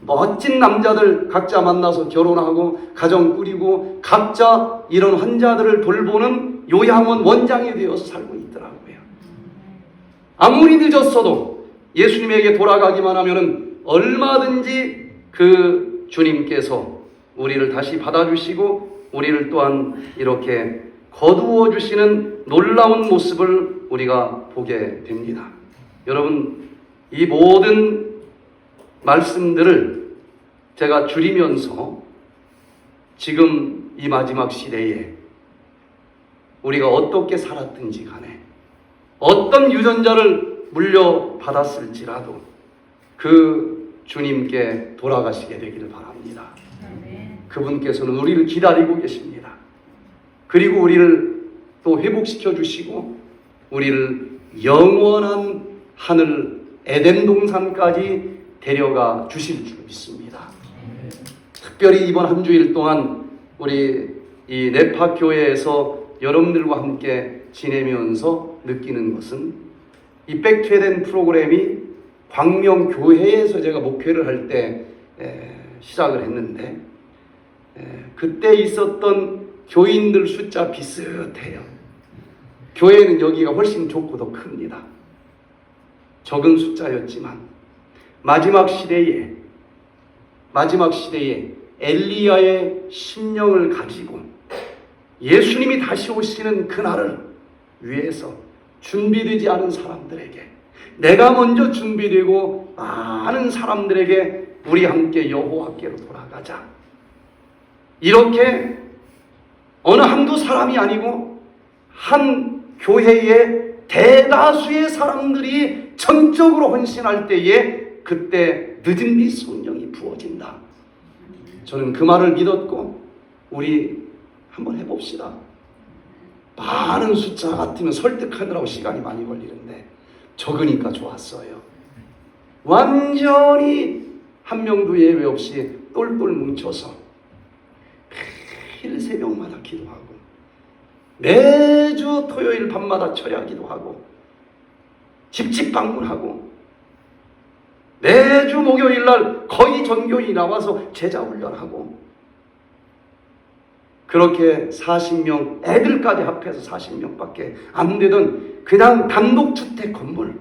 멋진 남자들 각자 만나서 결혼하고 가정 꾸리고 각자 이런 환자들을 돌보는 요양원 원장이 되어서 살고 있더라고요. 아무리 늦었어도 예수님에게 돌아가기만 하면은 얼마든지 그 주님께서 우리를 다시 받아주시고 우리를 또한 이렇게 거두어 주시는 놀라운 모습을 우리가 보게 됩니다. 여러분, 이 모든 말씀들을 제가 줄이면서 지금 이 마지막 시대에 우리가 어떻게 살았든지 간에 어떤 유전자를 물려받았을지라도 그 주님께 돌아가시게 되기를 바랍니다. 그분께서는 우리를 기다리고 계십니다. 그리고 우리를 또 회복시켜 주시고 우리를 영원한 하늘 에덴 동산까지 데려가 주실 줄 믿습니다. 특별히 이번 한 주일 동안 우리 이 네파 교회에서 여러분들과 함께 지내면서 느끼는 것은 이 백투에덴 프로그램이 광명교회에서 제가 목회를 할 때 시작을 했는데 그때 있었던 교인들 숫자 비슷해요. 교회는 여기가 훨씬 좁고 더 큽니다. 적은 숫자였지만 마지막 시대에 엘리야의 심령을 가지고 예수님이 다시 오시는 그날을 위해서 준비되지 않은 사람들에게, 내가 먼저 준비되고 많은 사람들에게 우리 함께 여호와께로 돌아가자. 이렇게 어느 한두 사람이 아니고 한 교회의 대다수의 사람들이 전적으로 헌신할 때에 그때 늦은 빛 성령이 부어진다. 저는 그 말을 믿었고 우리 한번 해봅시다. 많은 숫자 같으면 설득하느라고 시간이 많이 걸리는데 적으니까 좋았어요. 완전히 한 명도 예외 없이 똘똘 뭉쳐서 매일 새벽마다 기도하고 매주 토요일 밤마다 철야 기도하고 집집 방문하고 매주 목요일날 거의 전교인이 나와서 제자 훈련하고 그렇게 40명, 애들까지 합해서 40명밖에 안 되던 그냥 단독주택 건물,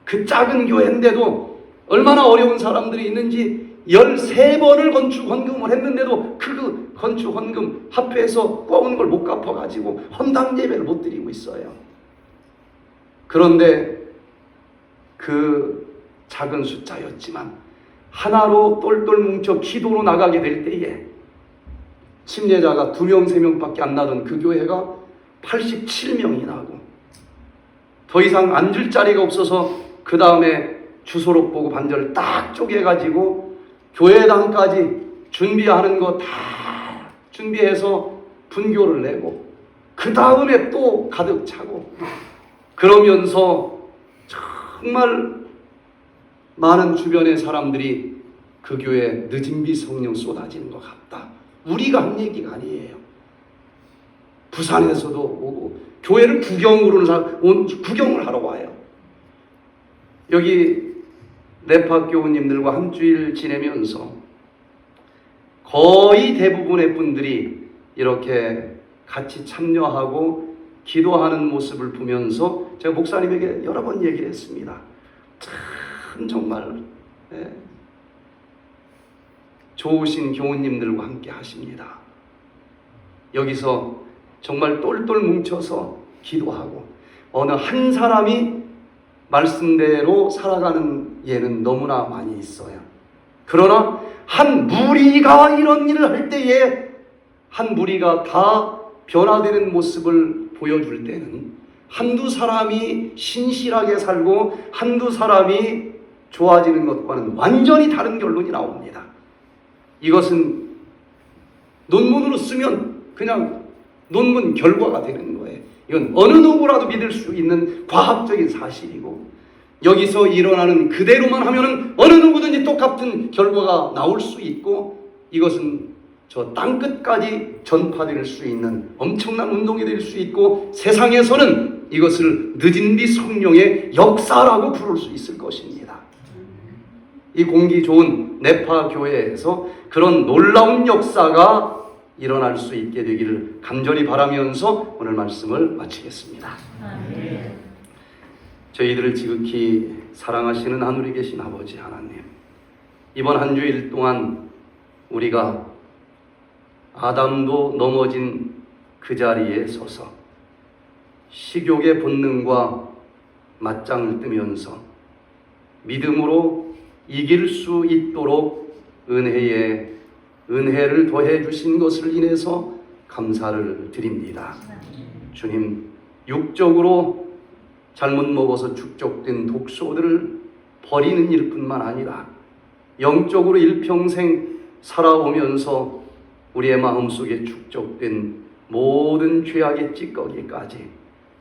그 작은 교회인데도 얼마나 어려운 사람들이 있는지 13번을 건축 헌금을 했는데도 그 건축 헌금 합해서 꿔온 걸 못 갚아가지고 헌당 예배를 못 드리고 있어요. 그런데 그 작은 숫자였지만 하나로 똘똘 뭉쳐 기도로 나가게 될 때에 침례자가 2명, 3명밖에 안 나던 그 교회가 87명이 나고 더 이상 앉을 자리가 없어서 그 다음에 주소록 보고 반절을 딱 쪼개가지고 교회당까지 준비하는 거 다 준비해서 분교를 내고 그 다음에 또 가득 차고 그러면서 정말 많은 주변의 사람들이 그 교회에 늦은 빛 성령 쏟아지는 것 같다. 우리가 한 얘기가 아니에요. 부산에서도 오고 교회를 구경을 하러 와요. 여기 네파 교우님들과 한 주일 지내면서 거의 대부분의 분들이 이렇게 같이 참여하고 기도하는 모습을 보면서 제가 목사님에게 여러 번 얘기를 했습니다. 참 정말 좋으신 교우님들과 함께 하십니다. 여기서 정말 똘똘 뭉쳐서 기도하고 어느 한 사람이 말씀대로 살아가는 예는 너무나 많이 있어요. 그러나 한 무리가 이런 일을 할 때에 한 무리가 다 변화되는 모습을 보여줄 때는 한두 사람이 신실하게 살고 한두 사람이 좋아지는 것과는 완전히 다른 결론이 나옵니다. 이것은 논문으로 쓰면 그냥 논문 결과가 되는 거예요. 이건 어느 누구라도 믿을 수 있는 과학적인 사실이고, 여기서 일어나는 그대로만 하면은 어느 누구든지 똑같은 결과가 나올 수 있고, 이것은 저 땅끝까지 전파될 수 있는 엄청난 운동이 될 수 있고, 세상에서는 이것을 늦은 뒤 성령의 역사라고 부를 수 있을 것입니다. 이 공기 좋은 네파 교회에서 그런 놀라운 역사가 일어날 수 있게 되기를 간절히 바라면서 오늘 말씀을 마치겠습니다. 저희들을 지극히 사랑하시는 하늘에 계신 아버지 하나님, 이번 한 주일 동안 우리가 아담도 넘어진 그 자리에 서서 식욕의 본능과 맞짱을 뜨면서 믿음으로 이길 수 있도록 은혜를 더해 주신 것을 인해서 감사를 드립니다. 주님, 육적으로 잘못 먹어서 축적된 독소들을 버리는 일뿐만 아니라 영적으로 일평생 살아오면서 우리의 마음속에 축적된 모든 죄악의 찌꺼기까지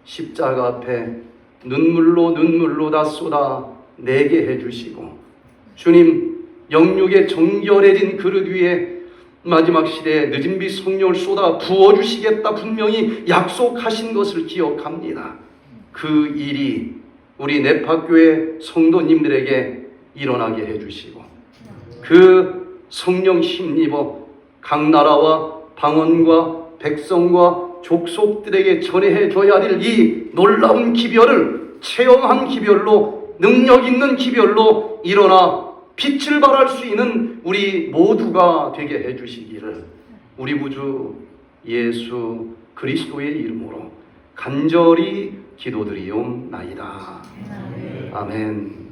십자가 앞에 눈물로 다 쏟아내게 해주시고, 주님, 영육의 정결해진 그릇 위에 마지막 시대에 늦은 비 성령을 쏟아 부어주시겠다 분명히 약속하신 것을 기억합니다. 그 일이 우리 네파교회 성도님들에게 일어나게 해주시고, 그 성령 힘입어 각 나라와 방언과 백성과 족속들에게 전해 줘야 될 이 놀라운 기별을 체험한 기별로, 능력 있는 기별로 일어나 빛을 발할 수 있는 우리 모두가 되게 해주시기를 우리 구주 예수 그리스도의 이름으로 간절히 기도드리옵나이다. 아멘.